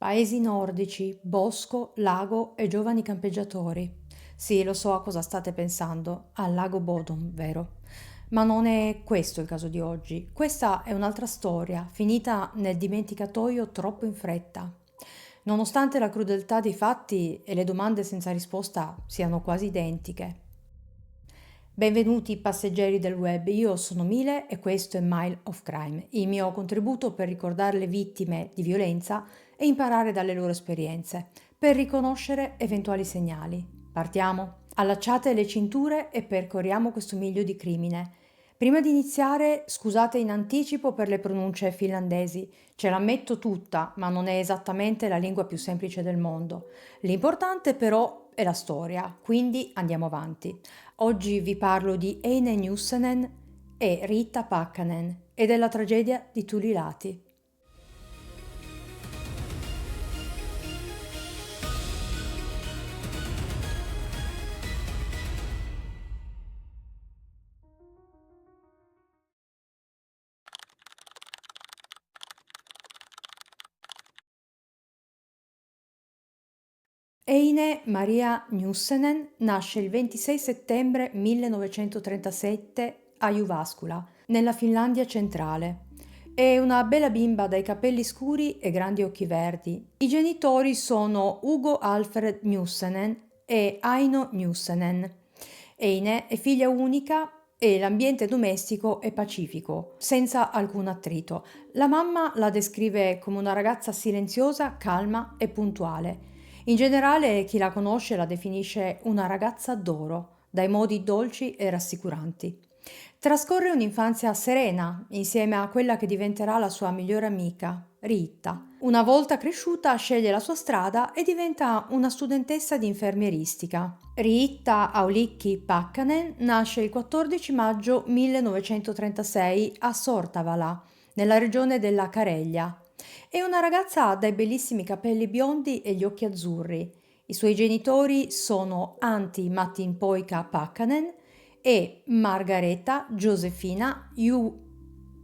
Paesi nordici, bosco, lago e giovani campeggiatori. Sì, lo so a cosa state pensando, al lago Bodom, vero? Ma non è questo il caso di oggi. Questa è un'altra storia, finita nel dimenticatoio troppo in fretta. Nonostante la crudeltà dei fatti e le domande senza risposta siano quasi identiche. Benvenuti passeggeri del web, io sono Mile e questo è Mile of Crime, il mio contributo per ricordare le vittime di violenza e imparare dalle loro esperienze, per riconoscere eventuali segnali. Partiamo? Allacciate le cinture e percorriamo questo miglio di crimine. Prima di iniziare, scusate in anticipo per le pronunce finlandesi, ce la metto tutta, ma non è esattamente la lingua più semplice del mondo. L'importante però è la storia, quindi andiamo avanti. Oggi vi parlo di Eine Nyssänen e Riitta Pakkanen e della tragedia di Tulilati. Eine Maria Nyssänen nasce il 26 settembre 1937 a Jyväskylä, nella Finlandia centrale. È una bella bimba dai capelli scuri e grandi occhi verdi. I genitori sono Ugo Alfred Nyssänen e Aino Nyssänen. Eine è figlia unica e l'ambiente domestico è pacifico, senza alcun attrito. La mamma la descrive come una ragazza silenziosa, calma e puntuale. In generale, chi la conosce la definisce una ragazza d'oro, dai modi dolci e rassicuranti. Trascorre un'infanzia serena insieme a quella che diventerà la sua migliore amica, Riitta. Una volta cresciuta sceglie la sua strada e diventa una studentessa di infermieristica. Riitta Aulikki Pakkanen nasce il 14 maggio 1936 a Sortavala, nella regione della Careglia. È una ragazza dai bellissimi capelli biondi e gli occhi azzurri. I suoi genitori sono Antti Mattinpoika Pakkanen e Margareta Josefina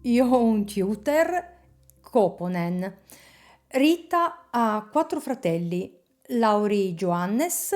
Jountuter Koponen. Rita ha quattro fratelli, Lauri Johannes,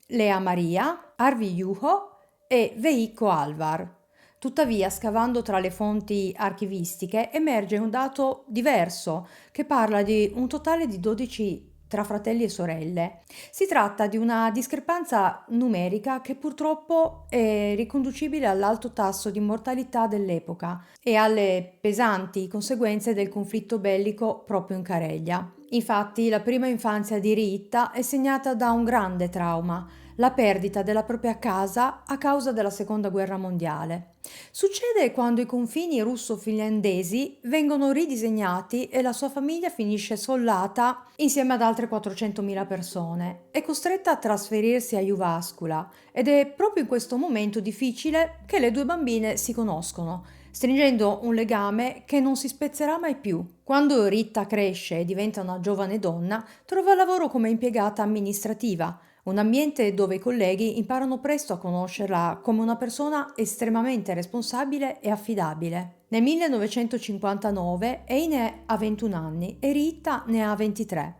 Lea Maria, Arvi Juho e Veikko Alvar. Tuttavia, scavando tra le fonti archivistiche, emerge un dato diverso che parla di un totale di 12 tra fratelli e sorelle. Si tratta di una discrepanza numerica che purtroppo è riconducibile all'alto tasso di mortalità dell'epoca e alle pesanti conseguenze del conflitto bellico proprio in Careglia. Infatti, la prima infanzia di Riitta è segnata da un grande trauma, la perdita della propria casa a causa della Seconda Guerra Mondiale. Succede quando i confini russo-finlandesi vengono ridisegnati e la sua famiglia finisce sollata insieme ad altre 400.000 persone. È costretta a trasferirsi a Jyväskylä ed è proprio in questo momento difficile che le due bambine si conoscono, stringendo un legame che non si spezzerà mai più. Quando Ritta cresce e diventa una giovane donna, trova lavoro come impiegata amministrativa, un ambiente dove i colleghi imparano presto a conoscerla come una persona estremamente responsabile e affidabile. Nel 1959 Eine ha 21 anni e Rita ne ha 23.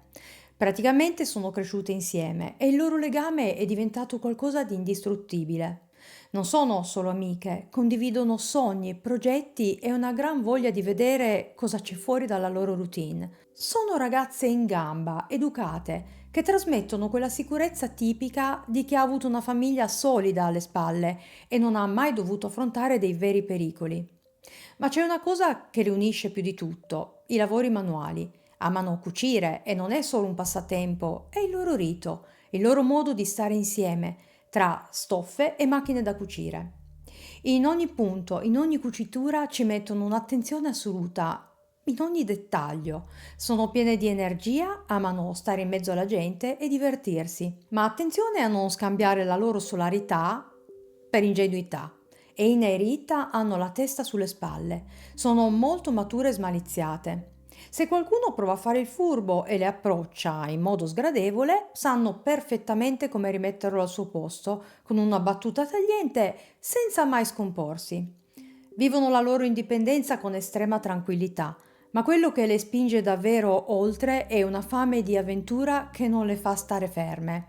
Praticamente sono cresciute insieme e il loro legame è diventato qualcosa di indistruttibile. Non sono solo amiche, condividono sogni, progetti e una gran voglia di vedere cosa c'è fuori dalla loro routine. Sono ragazze in gamba, educate, che trasmettono quella sicurezza tipica di chi ha avuto una famiglia solida alle spalle e non ha mai dovuto affrontare dei veri pericoli. Ma c'è una cosa che le unisce più di tutto, i lavori manuali. Amano cucire e non è solo un passatempo, è il loro rito, il loro modo di stare insieme tra stoffe e macchine da cucire. In ogni punto, in ogni cucitura ci mettono un'attenzione assoluta, in ogni dettaglio. Sono piene di energia, amano stare in mezzo alla gente e divertirsi. Ma attenzione a non scambiare la loro solarità per ingenuità. Eina e Rita hanno la testa sulle spalle, sono molto mature e smaliziate. Se qualcuno prova a fare il furbo e le approccia in modo sgradevole, sanno perfettamente come rimetterlo al suo posto, con una battuta tagliente, senza mai scomporsi. Vivono la loro indipendenza con estrema tranquillità, Ma quello che le spinge davvero oltre è una fame di avventura che non le fa stare ferme.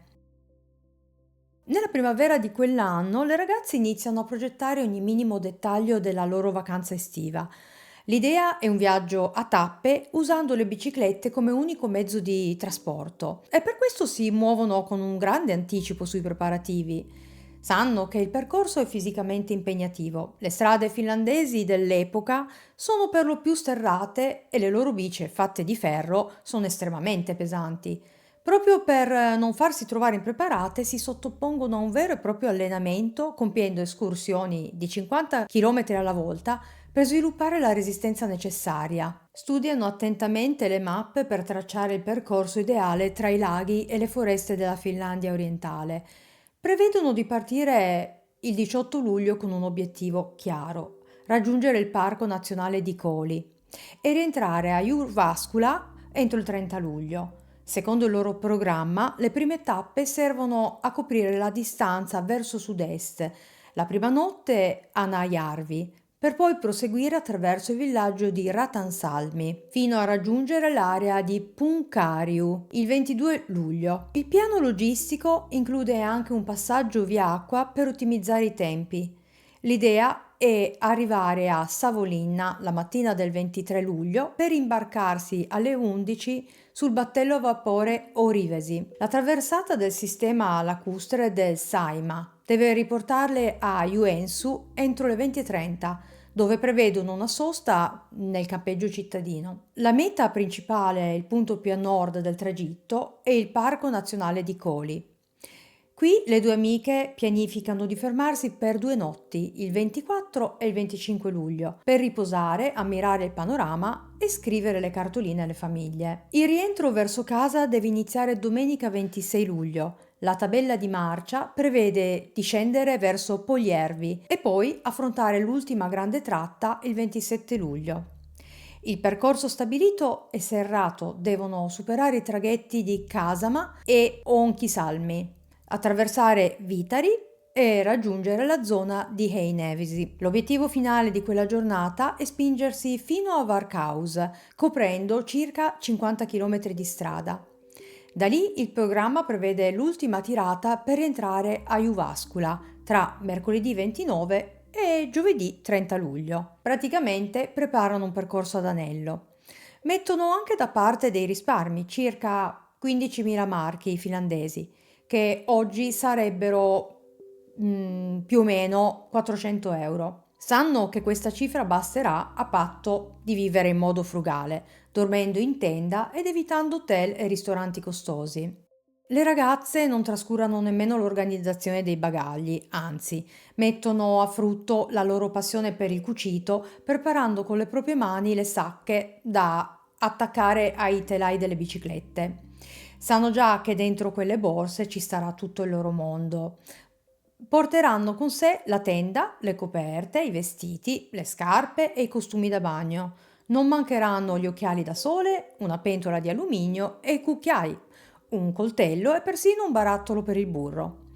Nella primavera di quell'anno le ragazze iniziano a progettare ogni minimo dettaglio della loro vacanza estiva. L'idea è un viaggio a tappe usando le biciclette come unico mezzo di trasporto e per questo si muovono con un grande anticipo sui preparativi. Sanno che il percorso è fisicamente impegnativo. Le strade finlandesi dell'epoca sono per lo più sterrate e le loro bici, fatte di ferro, sono estremamente pesanti. Proprio per non farsi trovare impreparate, si sottopongono a un vero e proprio allenamento, compiendo escursioni di 50 km alla volta per sviluppare la resistenza necessaria. Studiano attentamente le mappe per tracciare il percorso ideale tra i laghi e le foreste della Finlandia orientale. Prevedono di partire il 18 luglio con un obiettivo chiaro: raggiungere il Parco Nazionale di Coli e rientrare a Jurvaskula entro il 30 luglio. Secondo il loro programma, le prime tappe servono a coprire la distanza verso sud-est, la prima notte a Najärvi, per poi proseguire attraverso il villaggio di Ratansalmi, fino a raggiungere l'area di Punkariu il 22 luglio. Il piano logistico include anche un passaggio via acqua per ottimizzare i tempi. L'idea è arrivare a Savonlinna la mattina del 23 luglio per imbarcarsi alle 11 sul battello a vapore Orivesi. La traversata del sistema lacustre del Saima deve riportarle a Joensuu entro le 20:30, dove prevedono una sosta nel campeggio cittadino. La meta principale, il punto più a nord del tragitto, è il Parco Nazionale di Coli. Qui le due amiche pianificano di fermarsi per 2 notti, il 24 e il 25 luglio, per riposare, ammirare il panorama e scrivere le cartoline alle famiglie. Il rientro verso casa deve iniziare domenica 26 luglio. La tabella di marcia prevede di scendere verso Pogliervi e poi affrontare l'ultima grande tratta il 27 luglio. Il percorso stabilito è serrato, devono superare i traghetti di Kasama e Onkisalmi, attraversare Vitari e raggiungere la zona di Heinävesi. L'obiettivo finale di quella giornata è spingersi fino a Varkaus, coprendo circa 50 km di strada. Da lì il programma prevede l'ultima tirata per rientrare a Jyväskylä tra mercoledì 29 e giovedì 30 luglio. Praticamente preparano un percorso ad anello. Mettono anche da parte dei risparmi, circa 15.000 marchi finlandesi, che oggi sarebbero più o meno 400 euro. Sanno che questa cifra basterà a patto di vivere in modo frugale, dormendo in tenda ed evitando hotel e ristoranti costosi. Le ragazze non trascurano nemmeno l'organizzazione dei bagagli, anzi, mettono a frutto la loro passione per il cucito, preparando con le proprie mani le sacche da attaccare ai telai delle biciclette. Sanno già che dentro quelle borse ci starà tutto il loro mondo. Porteranno con sé la tenda, le coperte, i vestiti, le scarpe e i costumi da bagno. Non mancheranno gli occhiali da sole, una pentola di alluminio e i cucchiai, un coltello e persino un barattolo per il burro.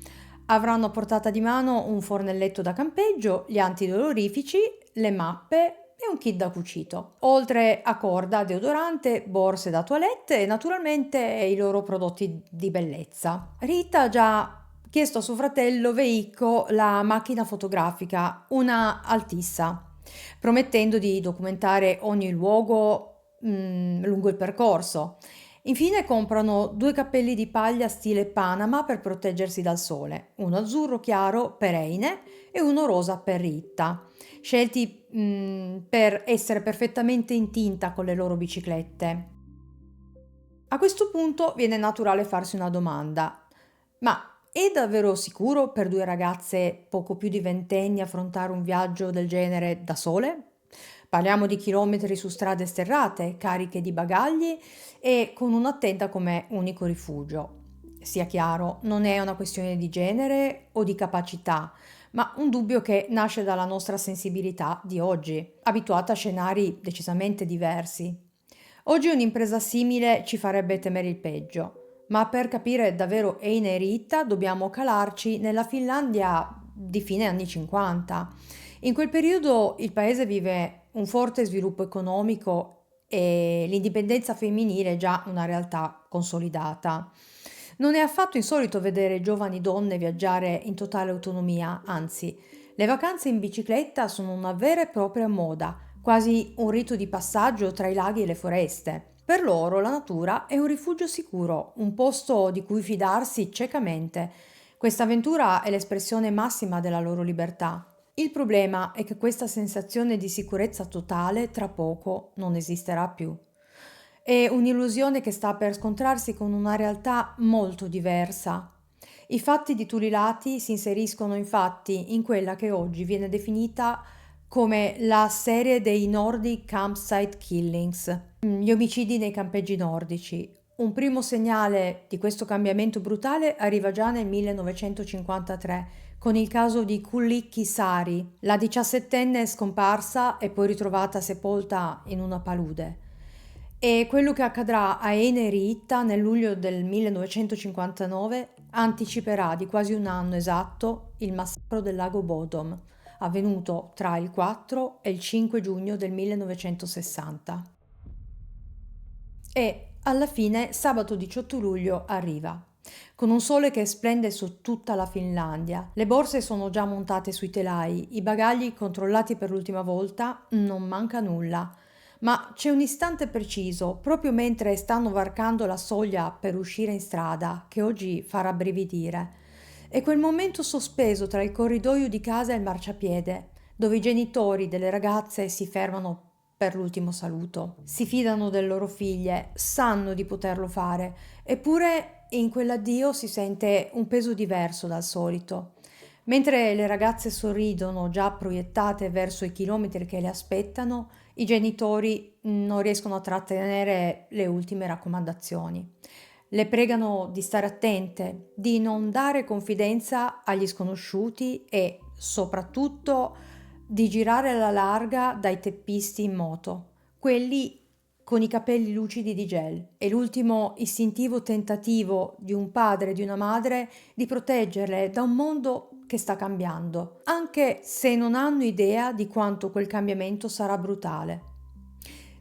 Avranno a portata di mano un fornelletto da campeggio, gli antidolorifici, le mappe e un kit da cucito, oltre a corda, deodorante, borse da toilette e naturalmente i loro prodotti di bellezza. Rita ha già chiesto a suo fratello Veicco la macchina fotografica, una Altissa, promettendo di documentare ogni luogo lungo il percorso. Infine comprano 2 cappelli di paglia stile Panama per proteggersi dal sole, uno azzurro chiaro per Eine e uno rosa per Ritta, scelti per essere perfettamente in tinta con le loro biciclette. A questo punto viene naturale farsi una domanda: ma è davvero sicuro per due ragazze poco più di ventenni affrontare un viaggio del genere da sole? Parliamo di chilometri su strade sterrate, cariche di bagagli e con una tenda come unico rifugio. Sia chiaro, non è una questione di genere o di capacità, ma un dubbio che nasce dalla nostra sensibilità di oggi, abituata a scenari decisamente diversi. Oggi un'impresa simile ci farebbe temere il peggio, ma per capire davvero Eine e Riitta dobbiamo calarci nella Finlandia di fine anni 50. In quel periodo il paese vive un forte sviluppo economico e l'indipendenza femminile è già una realtà consolidata. Non è affatto insolito vedere giovani donne viaggiare in totale autonomia, anzi, le vacanze in bicicletta sono una vera e propria moda, quasi un rito di passaggio tra i laghi e le foreste. Per loro la natura è un rifugio sicuro, un posto di cui fidarsi ciecamente. Questa avventura è l'espressione massima della loro libertà. Il problema è che questa sensazione di sicurezza totale tra poco non esisterà più. È un'illusione che sta per scontrarsi con una realtà molto diversa. I fatti di Tulilati si inseriscono infatti in quella che oggi viene definita come la serie dei Nordic Campsite Killings, gli omicidi nei campeggi nordici. Un primo segnale di questo cambiamento brutale arriva già nel 1953 con il caso di Kullikki Sari, la 17enne scomparsa e poi ritrovata sepolta in una palude. E quello che accadrà a Eine Riitta nel luglio del 1959 anticiperà di quasi un anno esatto il massacro del lago Bodom, avvenuto tra il 4 e il 5 giugno del 1960. E alla fine sabato 18 luglio arriva. Con un sole che splende su tutta la Finlandia, le borse sono già montate sui telai, i bagagli controllati per l'ultima volta, non manca nulla. Ma c'è un istante preciso, proprio mentre stanno varcando la soglia per uscire in strada, che oggi fa rabbrividire. È quel momento sospeso tra il corridoio di casa e il marciapiede, dove i genitori delle ragazze si fermano per l'ultimo saluto. Si fidano delle loro figlie, sanno di poterlo fare, eppure in quell'addio si sente un peso diverso dal solito. Mentre le ragazze sorridono, già proiettate verso i chilometri che le aspettano, i genitori non riescono a trattenere le ultime raccomandazioni. Le pregano di stare attente, di non dare confidenza agli sconosciuti e, soprattutto, di girare alla larga dai teppisti in moto, quelli con i capelli lucidi di gel. È l'ultimo istintivo tentativo di un padre e di una madre di proteggerle da un mondo che sta cambiando, anche se non hanno idea di quanto quel cambiamento sarà brutale.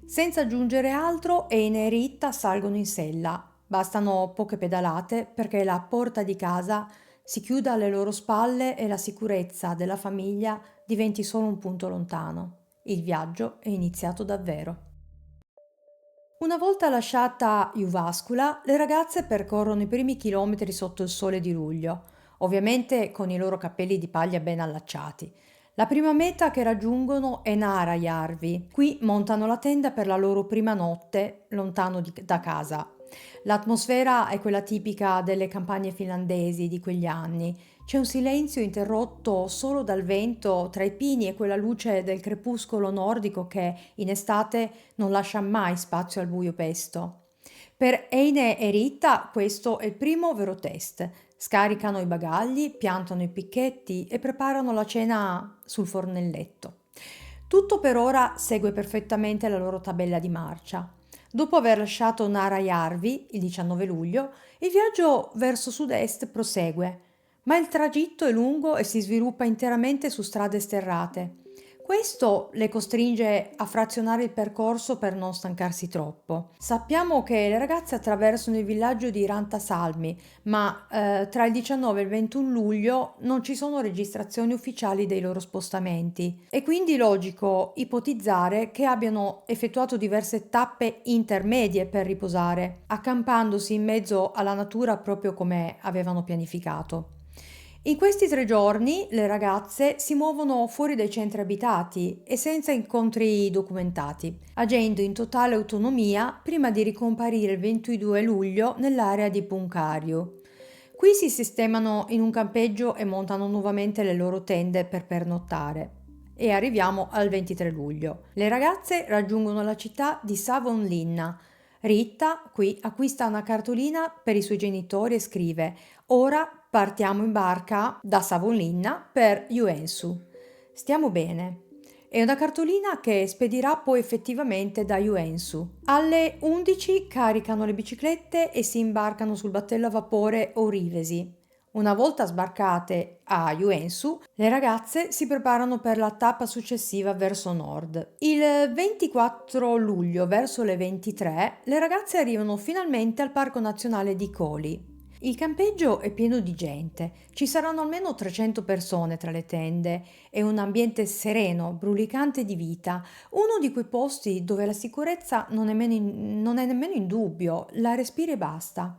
Senza aggiungere altro, Eine e Ritta salgono in sella. Bastano poche pedalate perché la porta di casa si chiuda alle loro spalle e la sicurezza della famiglia diventi solo un punto lontano. Il viaggio è iniziato davvero. Una volta lasciata Jyväskylä, le ragazze percorrono i primi chilometri sotto il sole di luglio, ovviamente con i loro capelli di paglia ben allacciati. La prima meta che raggiungono è Naarajärvi. Qui montano la tenda per la loro prima notte lontano da casa. L'atmosfera è quella tipica delle campagne finlandesi di quegli anni. C'è un silenzio interrotto solo dal vento tra i pini e quella luce del crepuscolo nordico che in estate non lascia mai spazio al buio pesto. Per Eine e Rita questo è il primo vero test. Scaricano i bagagli, piantano i picchetti e preparano la cena sul fornelletto. Tutto per ora segue perfettamente la loro tabella di marcia. Dopo aver lasciato Naarajärvi il 19 luglio, il viaggio verso sud-est prosegue, ma il tragitto è lungo e si sviluppa interamente su strade sterrate. Questo le costringe a frazionare il percorso per non stancarsi troppo. Sappiamo che le ragazze attraversano il villaggio di Rantasalmi, ma tra il 19 e il 21 luglio non ci sono registrazioni ufficiali dei loro spostamenti. È quindi logico ipotizzare che abbiano effettuato diverse tappe intermedie per riposare, accampandosi in mezzo alla natura proprio come avevano pianificato. In questi 3 giorni le ragazze si muovono fuori dai centri abitati e senza incontri documentati, agendo in totale autonomia prima di ricomparire il 22 luglio nell'area di Punkaharju. Qui si sistemano in un campeggio e montano nuovamente le loro tende per pernottare. E arriviamo al 23 luglio. Le ragazze raggiungono la città di Savonlinna. Ritta qui acquista una cartolina per i suoi genitori e scrive: ora partiamo in barca da Savonlinna per Joensuu. Stiamo bene. È una cartolina che spedirà poi effettivamente da Joensuu. Alle 11 caricano le biciclette e si imbarcano sul battello a vapore Orivesi. Una volta sbarcate a Yuensu, le ragazze si preparano per la tappa successiva verso nord. Il 24 luglio, verso le 23, le ragazze arrivano finalmente al Parco Nazionale di Koli. Il campeggio è pieno di gente, ci saranno almeno 300 persone tra le tende, è un ambiente sereno, brulicante di vita, uno di quei posti dove la sicurezza non è nemmeno in dubbio, la respiri e basta.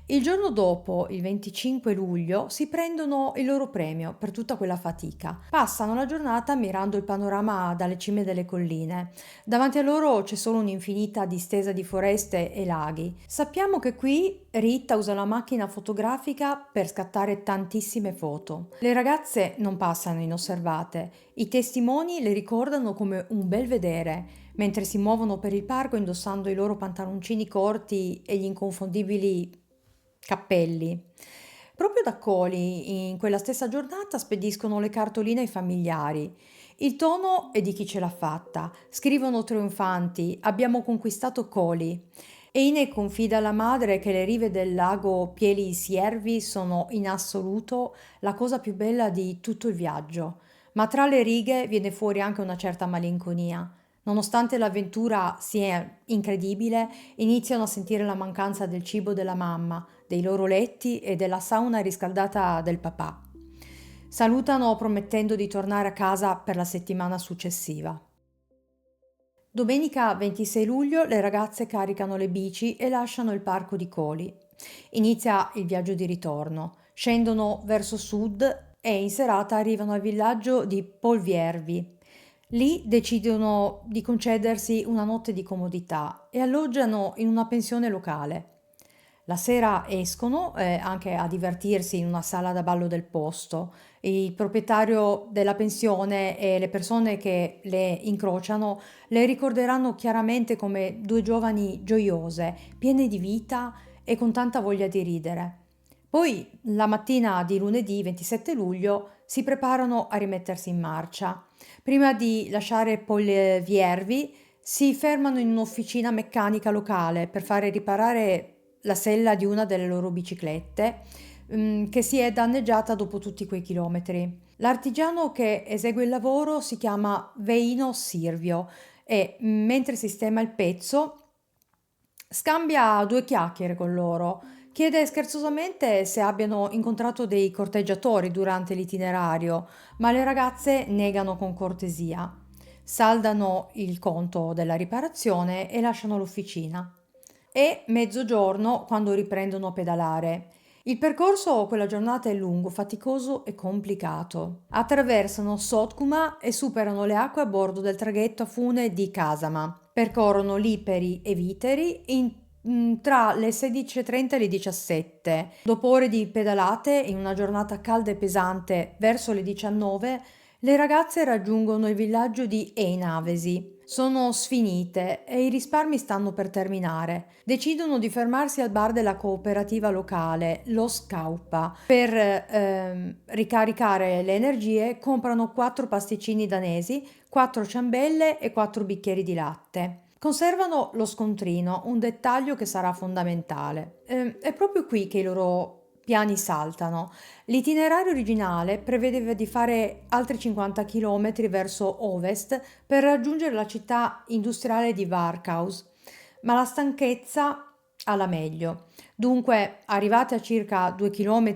Il giorno dopo, il 25 luglio, si prendono il loro premio per tutta quella fatica. Passano la giornata ammirando il panorama dalle cime delle colline. Davanti a loro c'è solo un'infinita distesa di foreste e laghi. Sappiamo che qui Rita usa la macchina fotografica per scattare tantissime foto. Le ragazze non passano inosservate. I testimoni le ricordano come un bel vedere, mentre si muovono per il parco indossando i loro pantaloncini corti e gli inconfondibili cappelli. Proprio da Coli, in quella stessa giornata, spediscono le cartoline ai familiari. Il tono è di chi ce l'ha fatta. Scrivono trionfanti: abbiamo conquistato Coli. Eine confida alla madre che le rive del lago Pieli Siervi sono in assoluto la cosa più bella di tutto il viaggio, ma tra le righe viene fuori anche una certa malinconia. Nonostante l'avventura sia incredibile, iniziano a sentire la mancanza del cibo della mamma, dei loro letti e della sauna riscaldata del papà. Salutano promettendo di tornare a casa per la settimana successiva. Domenica 26 luglio le ragazze caricano le bici e lasciano il parco di Coli. Inizia il viaggio di ritorno. Scendono verso sud e in serata arrivano al villaggio di Polviervi. Lì decidono di concedersi una notte di comodità e alloggiano in una pensione locale. La sera escono anche a divertirsi in una sala da ballo del posto. Il proprietario della pensione e le persone che le incrociano le ricorderanno chiaramente come due giovani gioiose, piene di vita e con tanta voglia di ridere. Poi, la mattina di lunedì 27 luglio, si preparano a rimettersi in marcia. Prima di lasciare Polviervi, si fermano in un'officina meccanica locale per fare riparare la sella di una delle loro biciclette, che si è danneggiata dopo tutti quei chilometri. L'artigiano che esegue il lavoro si chiama Veino Sirvio e, mentre sistema il pezzo, scambia due chiacchiere con loro. Chiede scherzosamente se abbiano incontrato dei corteggiatori durante l'itinerario, ma le ragazze negano con cortesia. Saldano il conto della riparazione e lasciano l'officina. È mezzogiorno quando riprendono a pedalare. Il percorso quella giornata è lungo, faticoso e complicato. Attraversano Sotkuma e superano le acque a bordo del traghetto a fune di Kasama. Percorrono Liperi e Viteri tra le 16:30 e le 17. Dopo ore di pedalate, in una giornata calda e pesante, verso le 19, le ragazze raggiungono il villaggio di Einavesi. Sono sfinite e i risparmi stanno per terminare. Decidono di fermarsi al bar della cooperativa locale, lo Scaupa. Per ricaricare le energie comprano 4 pasticcini danesi, 4 ciambelle e 4 bicchieri di latte. Conservano lo scontrino, un dettaglio che sarà fondamentale. È proprio qui che i loro piani saltano. L'itinerario originale prevedeva di fare altri 50 km verso ovest per raggiungere la città industriale di Varkaus, ma la stanchezza ha la meglio. Dunque, arrivate a circa 2 km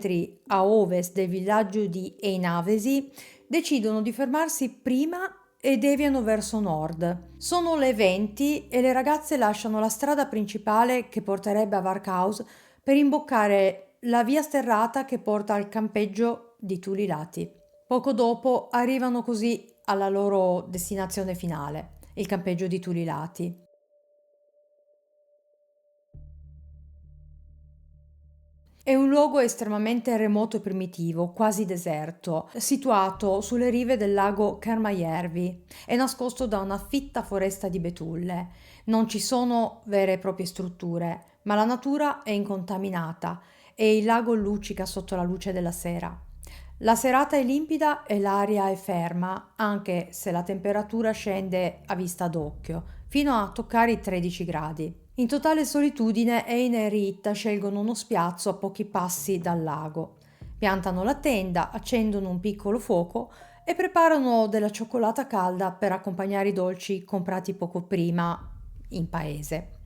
a ovest del villaggio di Einavesi, decidono di fermarsi prima e deviano verso nord. Sono le 20 e le ragazze lasciano la strada principale che porterebbe a Varkaus per imboccare la via sterrata che porta al campeggio di Tulilati. Poco dopo arrivano così alla loro destinazione finale, il campeggio di Tulilati. È un luogo estremamente remoto e primitivo, quasi deserto, situato sulle rive del lago Kermajärvi. È nascosto da una fitta foresta di betulle. Non ci sono vere e proprie strutture, ma la natura è incontaminata e il lago luccica sotto la luce della sera. La serata è limpida e l'aria è ferma, anche se la temperatura scende a vista d'occhio, fino a toccare i 13 gradi. In totale solitudine, Eine e Rita scelgono uno spiazzo a pochi passi dal lago. Piantano la tenda, accendono un piccolo fuoco e preparano della cioccolata calda per accompagnare i dolci comprati poco prima in paese.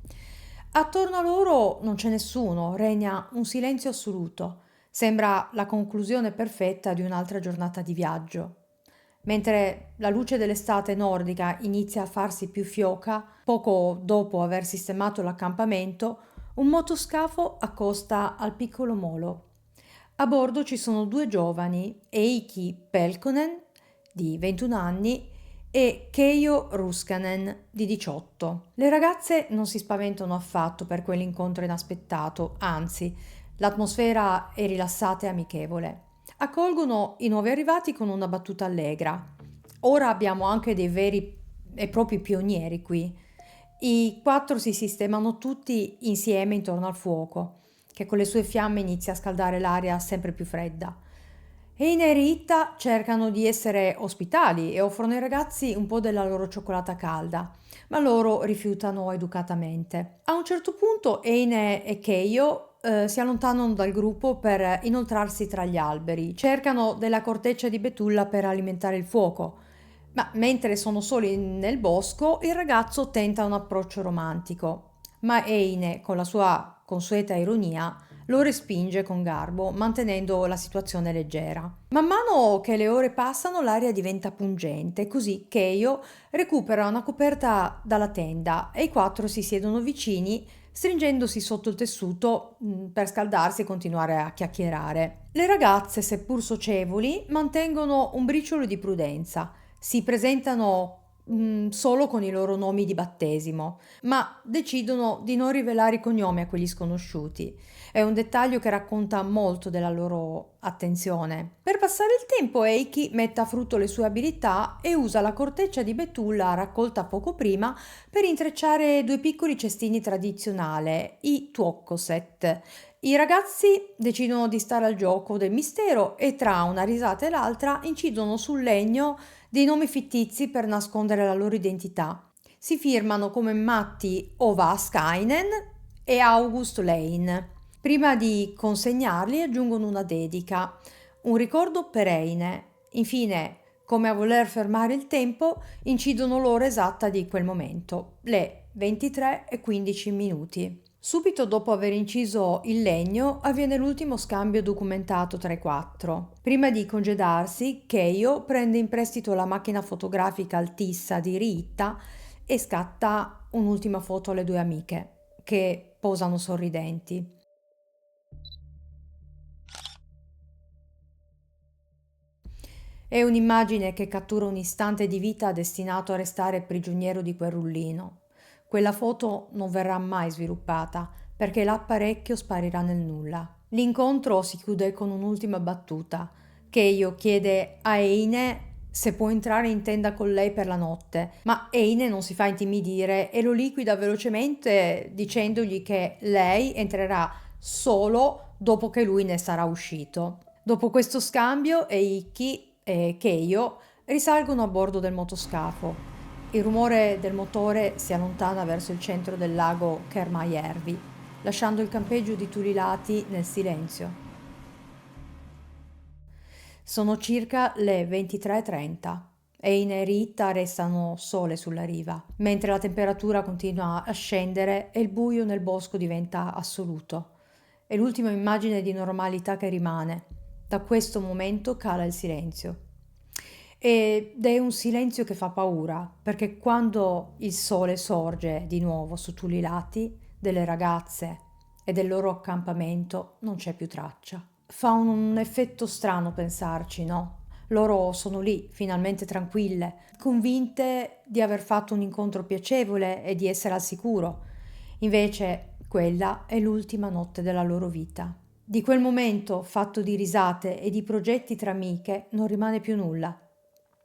Attorno a loro non c'è nessuno, regna un silenzio assoluto. Sembra la conclusione perfetta di un'altra giornata di viaggio. Mentre la luce dell'estate nordica inizia a farsi più fioca, poco dopo aver sistemato l'accampamento, un motoscafo accosta al piccolo molo. A bordo ci sono due giovani, Eiki Pelkonen, di 21 anni, e Keijo Ruskanen, di 18. Le ragazze non si spaventano affatto per quell'incontro inaspettato, anzi, l'atmosfera è rilassata e amichevole. Accolgono i nuovi arrivati con una battuta allegra. Ora abbiamo anche dei veri e propri pionieri qui. I quattro si sistemano tutti insieme intorno al fuoco, che con le sue fiamme inizia a scaldare l'aria sempre più fredda. Eine e Rita cercano di essere ospitali e offrono ai ragazzi un po' della loro cioccolata calda, ma loro rifiutano educatamente. A un certo punto Eine e Keijo si allontanano dal gruppo per inoltrarsi tra gli alberi, cercano della corteccia di betulla per alimentare il fuoco, ma mentre sono soli nel bosco il ragazzo tenta un approccio romantico, ma Eine, con la sua consueta ironia, lo respinge con garbo, mantenendo la situazione leggera. Man mano che le ore passano, l'aria diventa pungente, così Keijo recupera una coperta dalla tenda e i quattro si siedono vicini, stringendosi sotto il tessuto per scaldarsi e continuare a chiacchierare. Le ragazze, seppur socievoli, mantengono un briciolo di prudenza. Si presentano solo con i loro nomi di battesimo, ma decidono di non rivelare i cognomi a quegli sconosciuti. È un dettaglio che racconta molto della loro attenzione. Per passare il tempo, Eiki mette a frutto le sue abilità e usa la corteccia di betulla raccolta poco prima per intrecciare due piccoli cestini tradizionali, i tuokkoset. I ragazzi decidono di stare al gioco del mistero e tra una risata e l'altra incidono sul legno dei nomi fittizi per nascondere la loro identità. Si firmano come Matti Ovaskainen e August Lane. Prima di consegnarli aggiungono una dedica, un ricordo perenne. Infine, come a voler fermare il tempo, incidono l'ora esatta di quel momento, le 23:15. Subito dopo aver inciso il legno avviene l'ultimo scambio documentato tra i quattro. Prima di congedarsi, Keijo prende in prestito la macchina fotografica Altissa di Rita e scatta un'ultima foto alle due amiche, che posano sorridenti. È un'immagine che cattura un istante di vita destinato a restare prigioniero di quel rullino. Quella foto non verrà mai sviluppata perché l'apparecchio sparirà nel nulla. L'incontro si chiude con un'ultima battuta. Keijo chiede a Eine se può entrare in tenda con lei per la notte, ma Eine non si fa intimidire e lo liquida velocemente dicendogli che lei entrerà solo dopo che lui ne sarà uscito. Dopo questo scambio, Eiki e Keijo risalgono a bordo del motoscafo. Il rumore del motore si allontana verso il centro del lago Kermajärvi, lasciando il campeggio di Tulilati nel silenzio. Sono circa le 23:30 e Ine e Rita restano sole sulla riva, mentre la temperatura continua a scendere e il buio nel bosco diventa assoluto. È l'ultima immagine di normalità che rimane. Da questo momento cala il silenzio. Ed è un silenzio che fa paura, perché quando il sole sorge di nuovo su Tulilati, delle ragazze e del loro accampamento non c'è più traccia. Fa un effetto strano pensarci, no? Loro sono lì, finalmente tranquille, convinte di aver fatto un incontro piacevole e di essere al sicuro. Invece quella è l'ultima notte della loro vita. Di quel momento, fatto di risate e di progetti tra amiche, non rimane più nulla.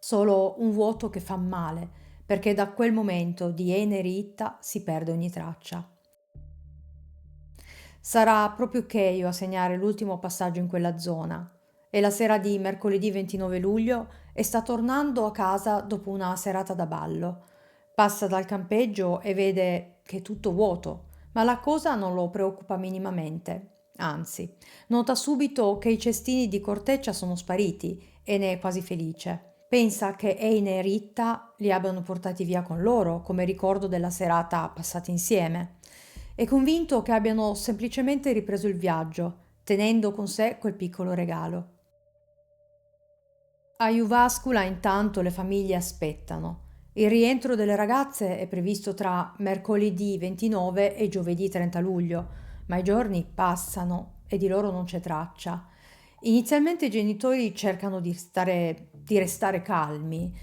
Solo un vuoto che fa male, perché da quel momento di Ene e Rita si perde ogni traccia. Sarà proprio Keijo a segnare l'ultimo passaggio in quella zona e la sera di mercoledì 29 luglio sta tornando a casa dopo una serata da ballo. Passa dal campeggio e vede che è tutto vuoto, ma la cosa non lo preoccupa minimamente. Anzi, nota subito che i cestini di corteccia sono spariti e ne è quasi felice. Pensa che Eine e Rita li abbiano portati via con loro come ricordo della serata passata insieme. È convinto che abbiano semplicemente ripreso il viaggio, tenendo con sé quel piccolo regalo. A Juvascula intanto le famiglie aspettano. Il rientro delle ragazze è previsto tra mercoledì 29 e giovedì 30 luglio, ma i giorni passano e di loro non c'è traccia. Inizialmente i genitori cercano di restare calmi,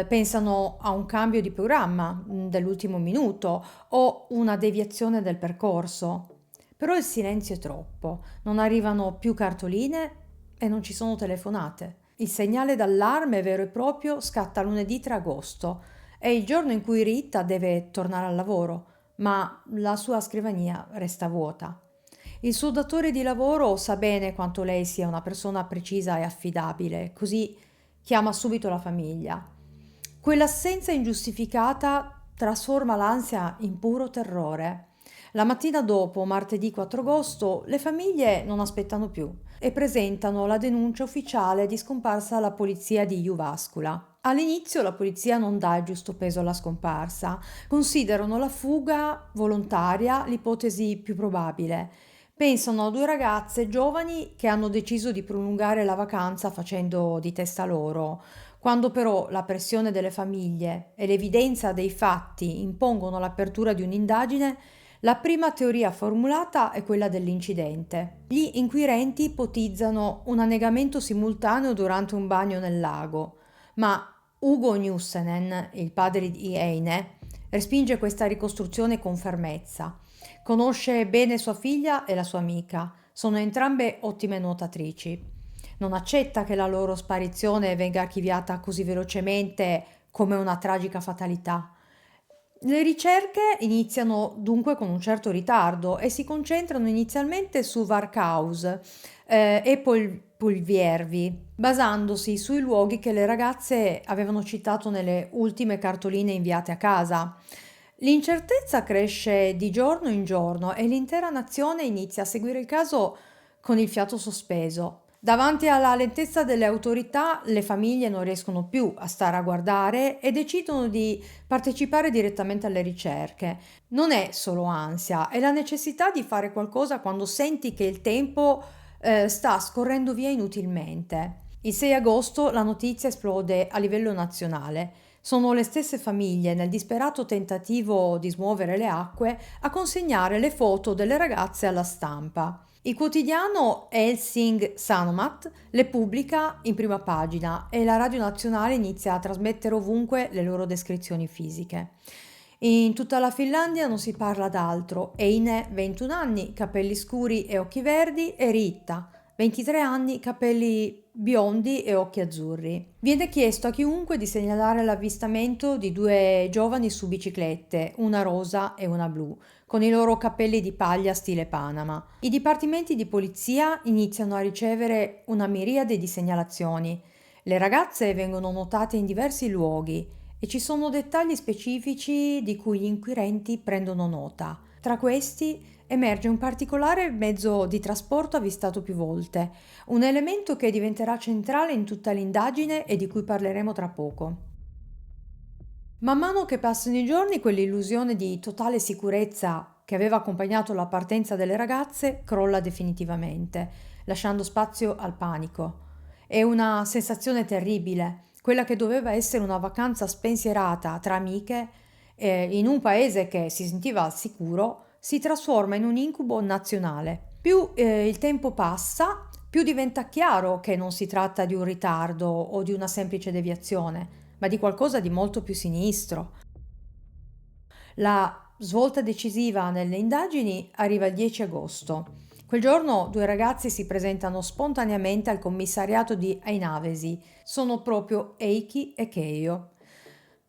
pensano a un cambio di programma dell'ultimo minuto o una deviazione del percorso. Però il silenzio è troppo, non arrivano più cartoline e non ci sono telefonate. Il segnale d'allarme vero e proprio scatta lunedì 3 agosto. È il giorno in cui Rita deve tornare al lavoro, ma la sua scrivania resta vuota. Il suo datore di lavoro sa bene quanto lei sia una persona precisa e affidabile, così chiama subito la famiglia. Quell'assenza ingiustificata trasforma l'ansia in puro terrore. La mattina dopo, martedì 4 agosto, le famiglie non aspettano più e presentano la denuncia ufficiale di scomparsa alla polizia di Juvascula. All'inizio la polizia non dà il giusto peso alla scomparsa, considerano la fuga volontaria l'ipotesi più probabile. Pensano a due ragazze giovani che hanno deciso di prolungare la vacanza facendo di testa loro. Quando però la pressione delle famiglie e l'evidenza dei fatti impongono l'apertura di un'indagine, la prima teoria formulata è quella dell'incidente. Gli inquirenti ipotizzano un annegamento simultaneo durante un bagno nel lago, ma Ugo Nüssenen, il padre di Eine, respinge questa ricostruzione con fermezza. Conosce bene sua figlia e la sua amica, sono entrambe ottime nuotatrici. Non accetta che la loro sparizione venga archiviata così velocemente come una tragica fatalità. Le ricerche iniziano dunque con un certo ritardo e si concentrano inizialmente su Varkaus e Polviervi, basandosi sui luoghi che le ragazze avevano citato nelle ultime cartoline inviate a casa. L'incertezza cresce di giorno in giorno e l'intera nazione inizia a seguire il caso con il fiato sospeso. Davanti alla lentezza delle autorità, le famiglie non riescono più a stare a guardare e decidono di partecipare direttamente alle ricerche. Non è solo ansia, è la necessità di fare qualcosa quando senti che il tempo sta scorrendo via inutilmente. Il 6 agosto la notizia esplode a livello nazionale. Sono le stesse famiglie, nel disperato tentativo di smuovere le acque, a consegnare le foto delle ragazze alla stampa. Il quotidiano Helsing Sanomat le pubblica in prima pagina e la radio nazionale inizia a trasmettere ovunque le loro descrizioni fisiche. In tutta la Finlandia non si parla d'altro. Eine, 21 anni, capelli scuri e occhi verdi, e Ritta, 23 anni, capelli biondi e occhi azzurri. Viene chiesto a chiunque di segnalare l'avvistamento di due giovani su biciclette, una rosa e una blu, con i loro capelli di paglia stile Panama. I dipartimenti di polizia iniziano a ricevere una miriade di segnalazioni. Le ragazze vengono notate in diversi luoghi e ci sono dettagli specifici di cui gli inquirenti prendono nota. Tra questi emerge un particolare mezzo di trasporto avvistato più volte, un elemento che diventerà centrale in tutta l'indagine e di cui parleremo tra poco. Man mano che passano i giorni, quell'illusione di totale sicurezza che aveva accompagnato la partenza delle ragazze crolla definitivamente, lasciando spazio al panico. È una sensazione terribile, quella che doveva essere una vacanza spensierata tra amiche, in un paese che si sentiva al sicuro, si trasforma in un incubo nazionale. Più il tempo passa, più diventa chiaro che non si tratta di un ritardo o di una semplice deviazione, ma di qualcosa di molto più sinistro. La svolta decisiva nelle indagini arriva il 10 agosto. Quel giorno due ragazzi si presentano spontaneamente al commissariato di Ainavesi. Sono proprio Eiki e Keijo.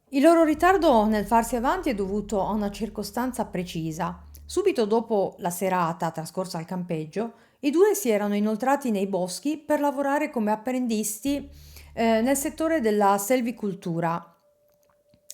Il loro ritardo nel farsi avanti è dovuto a una circostanza precisa. Subito dopo la serata trascorsa al campeggio, i due si erano inoltrati nei boschi per lavorare come apprendisti nel settore della selvicoltura.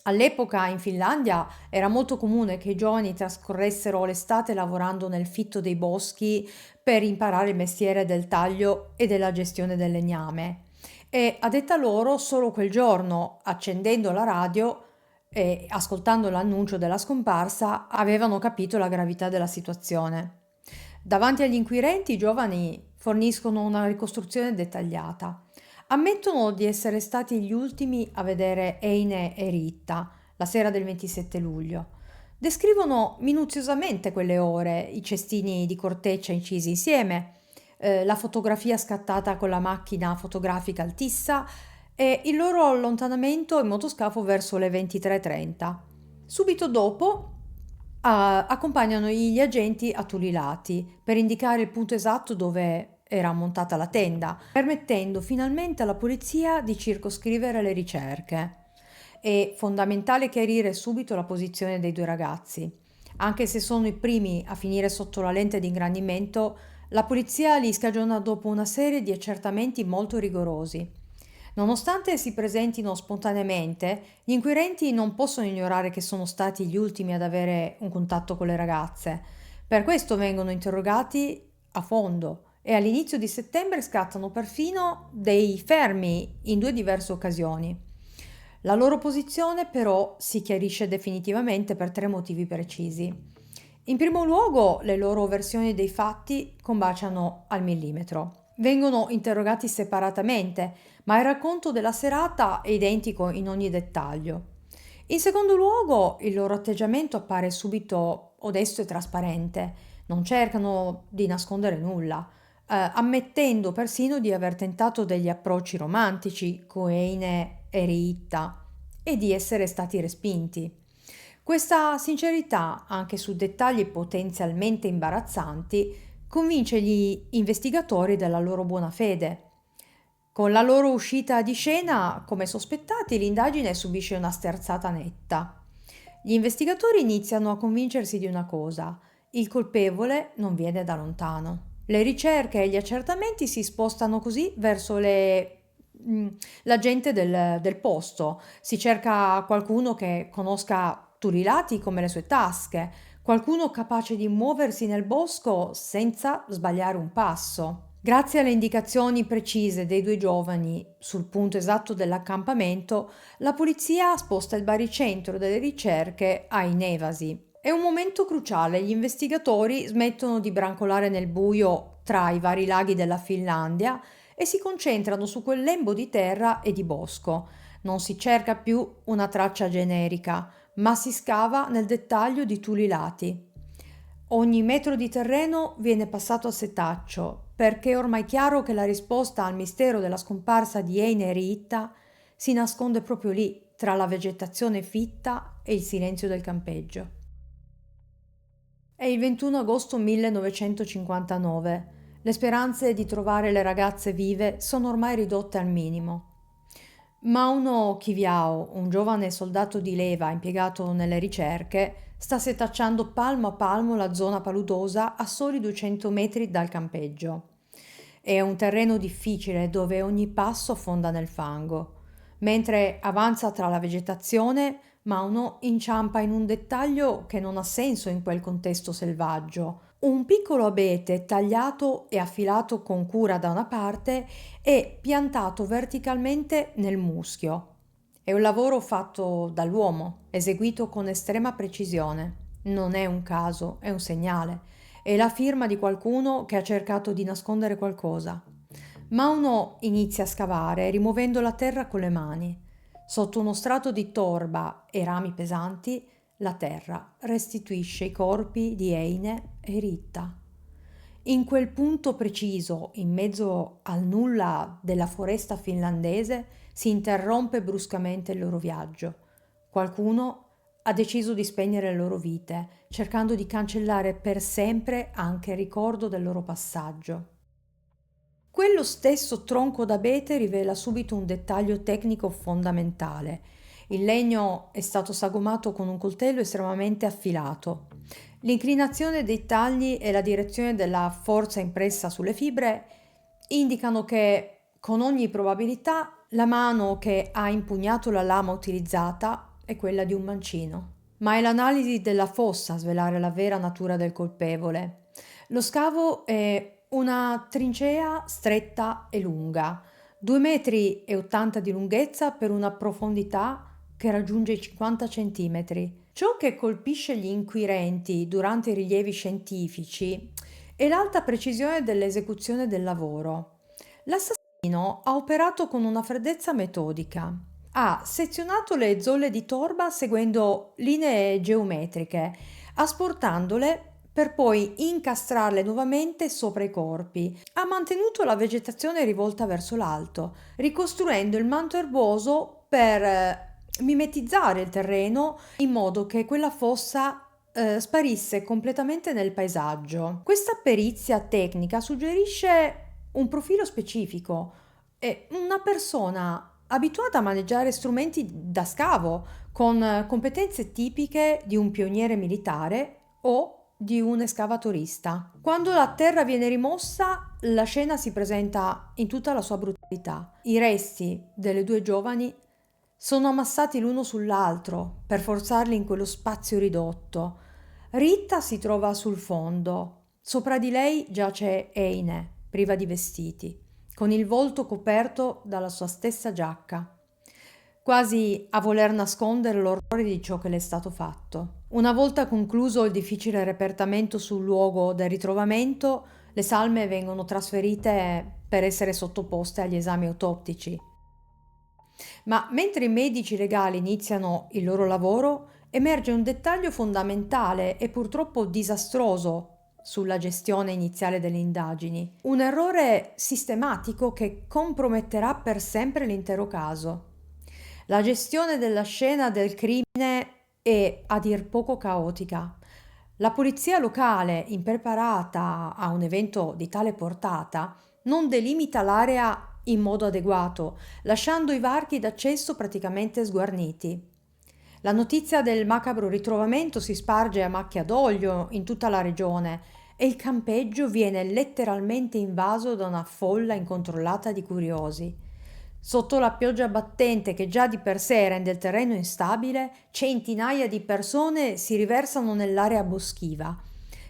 All'epoca in Finlandia era molto comune che i giovani trascorressero l'estate lavorando nel fitto dei boschi per imparare il mestiere del taglio e della gestione del legname. E a detta loro, solo quel giorno, accendendo la radio e ascoltando l'annuncio della scomparsa, avevano capito la gravità della situazione. Davanti agli inquirenti, i giovani forniscono una ricostruzione dettagliata. Ammettono di essere stati gli ultimi a vedere Eine e Ritta la sera del 27 luglio. Descrivono minuziosamente quelle ore, i cestini di corteccia incisi insieme, la fotografia scattata con la macchina fotografica Altissa e il loro allontanamento in motoscafo verso le 23:30. Subito dopo accompagnano gli agenti a Tulilati per indicare il punto esatto dove era montata la tenda, permettendo finalmente alla polizia di circoscrivere le ricerche. È fondamentale chiarire subito la posizione dei due ragazzi. Anche se sono i primi a finire sotto la lente di ingrandimento, la polizia li scagiona dopo una serie di accertamenti molto rigorosi. Nonostante si presentino spontaneamente, gli inquirenti non possono ignorare che sono stati gli ultimi ad avere un contatto con le ragazze. Per questo vengono interrogati a fondo e all'inizio di settembre scattano perfino dei fermi in due diverse occasioni. La loro posizione però si chiarisce definitivamente per tre motivi precisi. In primo luogo, le loro versioni dei fatti combaciano al millimetro. Vengono interrogati separatamente, ma il racconto della serata è identico in ogni dettaglio. In secondo luogo, il loro atteggiamento appare subito onesto e trasparente, non cercano di nascondere nulla, ammettendo persino di aver tentato degli approcci romantici con Eine e Riitta e di essere stati respinti. Questa sincerità, anche su dettagli potenzialmente imbarazzanti, convince gli investigatori della loro buona fede. Con la loro uscita di scena, come sospettati, l'indagine subisce una sterzata netta. Gli investigatori iniziano a convincersi di una cosa: il colpevole non viene da lontano. Le ricerche e gli accertamenti si spostano così verso la gente del posto. Si cerca qualcuno che conosca Turilati come le sue tasche, qualcuno capace di muoversi nel bosco senza sbagliare un passo. Grazie alle indicazioni precise dei due giovani sul punto esatto dell'accampamento, la polizia sposta il baricentro delle ricerche ai Nevasi. È un momento cruciale, gli investigatori smettono di brancolare nel buio tra i vari laghi della Finlandia e si concentrano su quel lembo di terra e di bosco. Non si cerca più una traccia generica, ma si scava nel dettaglio di Tulilati. Ogni metro di terreno viene passato a setaccio, perché è ormai chiaro che la risposta al mistero della scomparsa di Eine e Riitta si nasconde proprio lì, tra la vegetazione fitta e il silenzio del campeggio. È il 21 agosto 1959. Le speranze di trovare le ragazze vive sono ormai ridotte al minimo. Mauno Chiviao, un giovane soldato di leva impiegato nelle ricerche, sta setacciando palmo a palmo la zona paludosa a soli 200 metri dal campeggio. È un terreno difficile dove ogni passo affonda nel fango. Mentre avanza tra la vegetazione, Mauno inciampa in un dettaglio che non ha senso in quel contesto selvaggio. Un piccolo abete tagliato e affilato con cura da una parte e piantato verticalmente nel muschio. È un lavoro fatto dall'uomo, eseguito con estrema precisione. Non è un caso, è un segnale. È la firma di qualcuno che ha cercato di nascondere qualcosa. Mauno inizia a scavare, rimuovendo la terra con le mani. Sotto uno strato di torba e rami pesanti, la terra restituisce i corpi di Eine e Ritta. In quel punto preciso, in mezzo al nulla della foresta finlandese, si interrompe bruscamente il loro viaggio. Qualcuno ha deciso di spegnere le loro vite, cercando di cancellare per sempre anche il ricordo del loro passaggio. Quello stesso tronco d'abete rivela subito un dettaglio tecnico fondamentale. Il legno è stato sagomato con un coltello estremamente affilato. L'inclinazione dei tagli e la direzione della forza impressa sulle fibre indicano che, con ogni probabilità, la mano che ha impugnato la lama utilizzata è quella di un mancino. Ma è l'analisi della fossa a svelare la vera natura del colpevole. Lo scavo è una trincea stretta e lunga, 2,80 m di lunghezza per una profondità che raggiunge i 50 centimetri. Ciò che colpisce gli inquirenti durante i rilievi scientifici è l'alta precisione dell'esecuzione del lavoro. L'assassino ha operato con una freddezza metodica. Ha sezionato le zolle di torba seguendo linee geometriche, asportandole per poi incastrarle nuovamente sopra i corpi. Ha mantenuto la vegetazione rivolta verso l'alto, ricostruendo il manto erboso per mimetizzare il terreno in modo che quella fossa sparisse completamente nel paesaggio. Questa perizia tecnica suggerisce un profilo specifico e una persona abituata a maneggiare strumenti da scavo con competenze tipiche di un pioniere militare o di un escavatorista. Quando la terra viene rimossa, la scena si presenta in tutta la sua brutalità. I resti delle due giovani sono ammassati l'uno sull'altro per forzarli in quello spazio ridotto. Rita si trova sul fondo. Sopra di lei giace Eine, priva di vestiti, con il volto coperto dalla sua stessa giacca, quasi a voler nascondere l'orrore di ciò che le è stato fatto. Una volta concluso il difficile repertamento sul luogo del ritrovamento, le salme vengono trasferite per essere sottoposte agli esami autoptici. Ma mentre i medici legali iniziano il loro lavoro, emerge un dettaglio fondamentale e purtroppo disastroso sulla gestione iniziale delle indagini. Un errore sistematico che comprometterà per sempre l'intero caso. La gestione della scena del crimine è a dir poco caotica. La polizia locale, impreparata a un evento di tale portata, non delimita l'area in modo adeguato, lasciando i varchi d'accesso praticamente sguarniti. La notizia del macabro ritrovamento si sparge a macchia d'olio in tutta la regione e il campeggio viene letteralmente invaso da una folla incontrollata di curiosi. Sotto la pioggia battente che già di per sé rende il terreno instabile, centinaia di persone si riversano nell'area boschiva,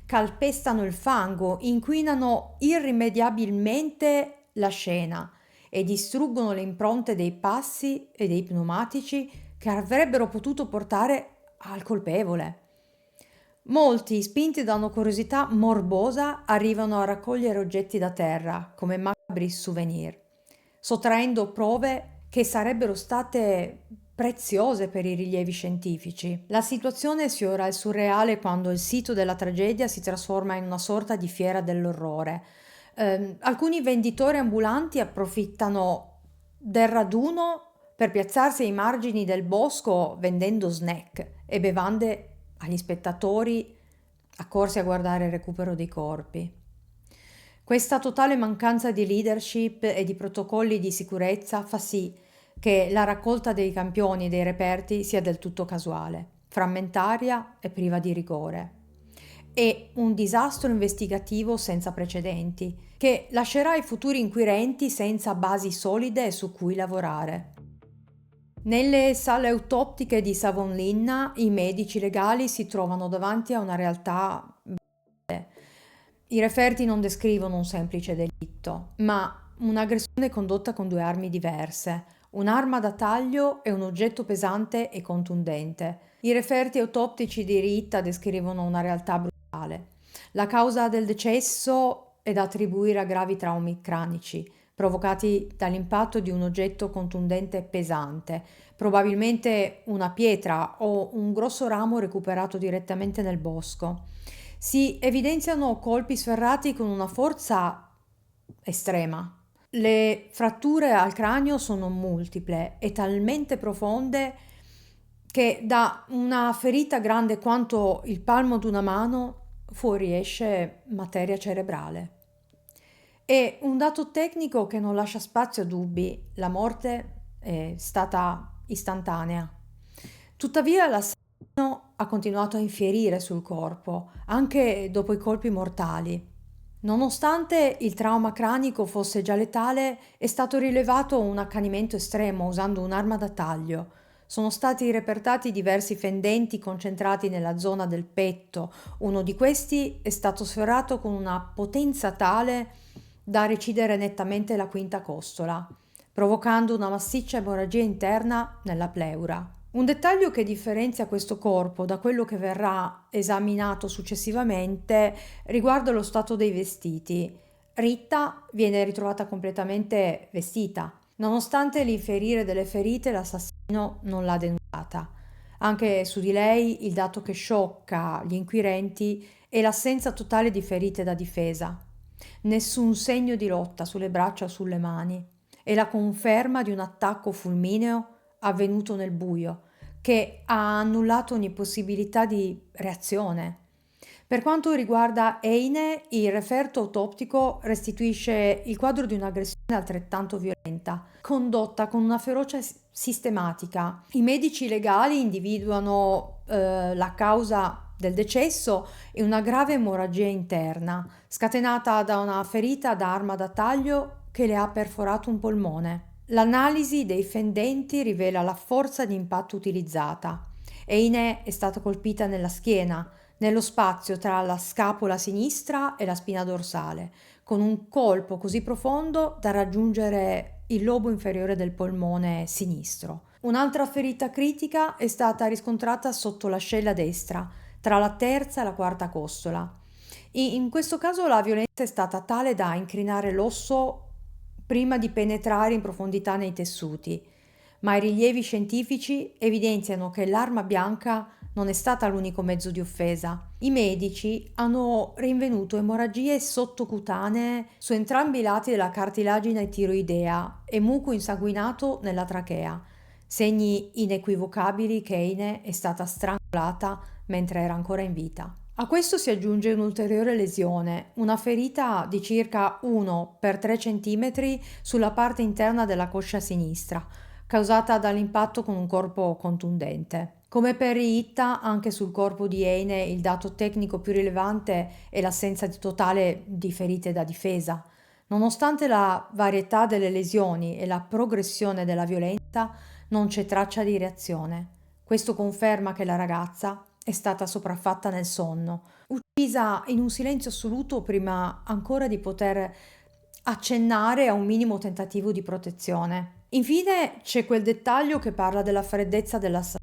calpestano il fango, inquinano irrimediabilmente la scena e distruggono le impronte dei passi e dei pneumatici che avrebbero potuto portare al colpevole. Molti, spinti da una curiosità morbosa, arrivano a raccogliere oggetti da terra come macabri souvenir, sottraendo prove che sarebbero state preziose per i rilievi scientifici. La situazione sfiora il surreale quando il sito della tragedia si trasforma in una sorta di fiera dell'orrore. Alcuni venditori ambulanti approfittano del raduno per piazzarsi ai margini del bosco vendendo snack e bevande agli spettatori accorsi a guardare il recupero dei corpi. Questa totale mancanza di leadership e di protocolli di sicurezza fa sì che la raccolta dei campioni e dei reperti sia del tutto casuale, frammentaria e priva di rigore. È un disastro investigativo senza precedenti, che lascerà i futuri inquirenti senza basi solide su cui lavorare. Nelle sale autoptiche di Savonlinna i medici legali si trovano davanti a una realtà brutale. I referti non descrivono un semplice delitto, ma un'aggressione condotta con due armi diverse, un'arma da taglio e un oggetto pesante e contundente. I referti autoptici di Rita descrivono una realtà brutale. La causa del decesso è da attribuire a gravi traumi cranici, provocati dall'impatto di un oggetto contundente e pesante, probabilmente una pietra o un grosso ramo recuperato direttamente nel bosco. Si evidenziano colpi sferrati con una forza estrema. Le fratture al cranio sono multiple e talmente profonde che da una ferita grande quanto il palmo d'una mano fuoriesce materia cerebrale. È un dato tecnico che non lascia spazio a dubbi: la morte è stata istantanea. Tuttavia l'assassino ha continuato a infierire sul corpo, anche dopo i colpi mortali. Nonostante il trauma cranico fosse già letale, è stato rilevato un accanimento estremo usando un'arma da taglio, Sono stati repertati diversi fendenti concentrati nella zona del petto. Uno di questi è stato sferrato con una potenza tale da recidere nettamente la quinta costola, provocando una massiccia emorragia interna nella pleura. Un dettaglio che differenzia questo corpo da quello che verrà esaminato successivamente riguarda lo stato dei vestiti. Rita viene ritrovata completamente vestita. Nonostante l'inferire delle ferite, l'assassino non l'ha denudata. Anche su di lei il dato che sciocca gli inquirenti è l'assenza totale di ferite da difesa. Nessun segno di lotta sulle braccia o sulle mani e la conferma di un attacco fulmineo avvenuto nel buio, che ha annullato ogni possibilità di reazione. Per quanto riguarda Eine, il referto autoptico restituisce il quadro di un'aggressione altrettanto violenta, condotta con una ferocia sistematica. I medici legali individuano la causa del decesso e una grave emorragia interna, scatenata da una ferita da arma da taglio che le ha perforato un polmone. L'analisi dei fendenti rivela la forza di impatto utilizzata. Eine è stata colpita nella schiena, nello spazio tra la scapola sinistra e la spina dorsale, con un colpo così profondo da raggiungere il lobo inferiore del polmone sinistro. Un'altra ferita critica è stata riscontrata sotto l'ascella destra, tra la terza e la quarta costola. In questo caso la violenza è stata tale da incrinare l'osso prima di penetrare in profondità nei tessuti, ma i rilievi scientifici evidenziano che l'arma bianca non è stata l'unico mezzo di offesa. I medici hanno rinvenuto emorragie sottocutanee su entrambi i lati della cartilagine tiroidea e muco insanguinato nella trachea, segni inequivocabili che Eine è stata strangolata mentre era ancora in vita. A questo si aggiunge un'ulteriore lesione, una ferita di circa 1 x 3 cm sulla parte interna della coscia sinistra, causata dall'impatto con un corpo contundente. Come per Itta, anche sul corpo di Eine il dato tecnico più rilevante è l'assenza totale di ferite da difesa. Nonostante la varietà delle lesioni e la progressione della violenza, non c'è traccia di reazione. Questo conferma che la ragazza è stata sopraffatta nel sonno, uccisa in un silenzio assoluto prima ancora di poter accennare a un minimo tentativo di protezione. Infine c'è quel dettaglio che parla della freddezza dell'assassino.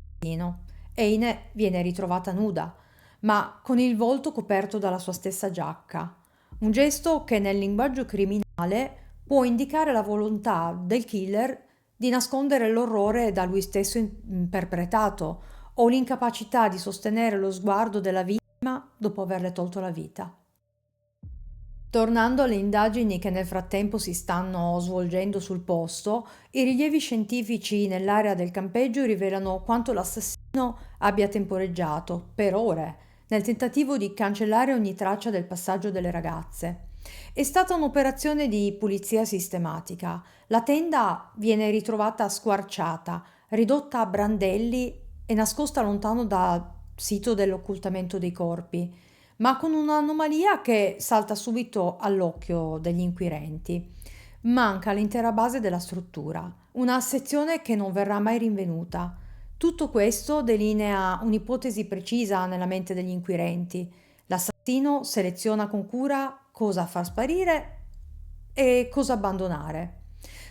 Eine viene ritrovata nuda, ma con il volto coperto dalla sua stessa giacca. Un gesto che nel linguaggio criminale può indicare la volontà del killer di nascondere l'orrore da lui stesso interpretato o l'incapacità di sostenere lo sguardo della vittima dopo averle tolto la vita. Tornando alle indagini che nel frattempo si stanno svolgendo sul posto, i rilievi scientifici nell'area del campeggio rivelano quanto l'assassino abbia temporeggiato per ore nel tentativo di cancellare ogni traccia del passaggio delle ragazze. È stata un'operazione di pulizia sistematica. La tenda viene ritrovata squarciata, ridotta a brandelli e nascosta lontano dal sito dell'occultamento dei corpi, ma con un'anomalia che salta subito all'occhio degli inquirenti. Manca l'intera base della struttura, una sezione che non verrà mai rinvenuta. Tutto questo delinea un'ipotesi precisa nella mente degli inquirenti. L'assassino seleziona con cura cosa far sparire e cosa abbandonare.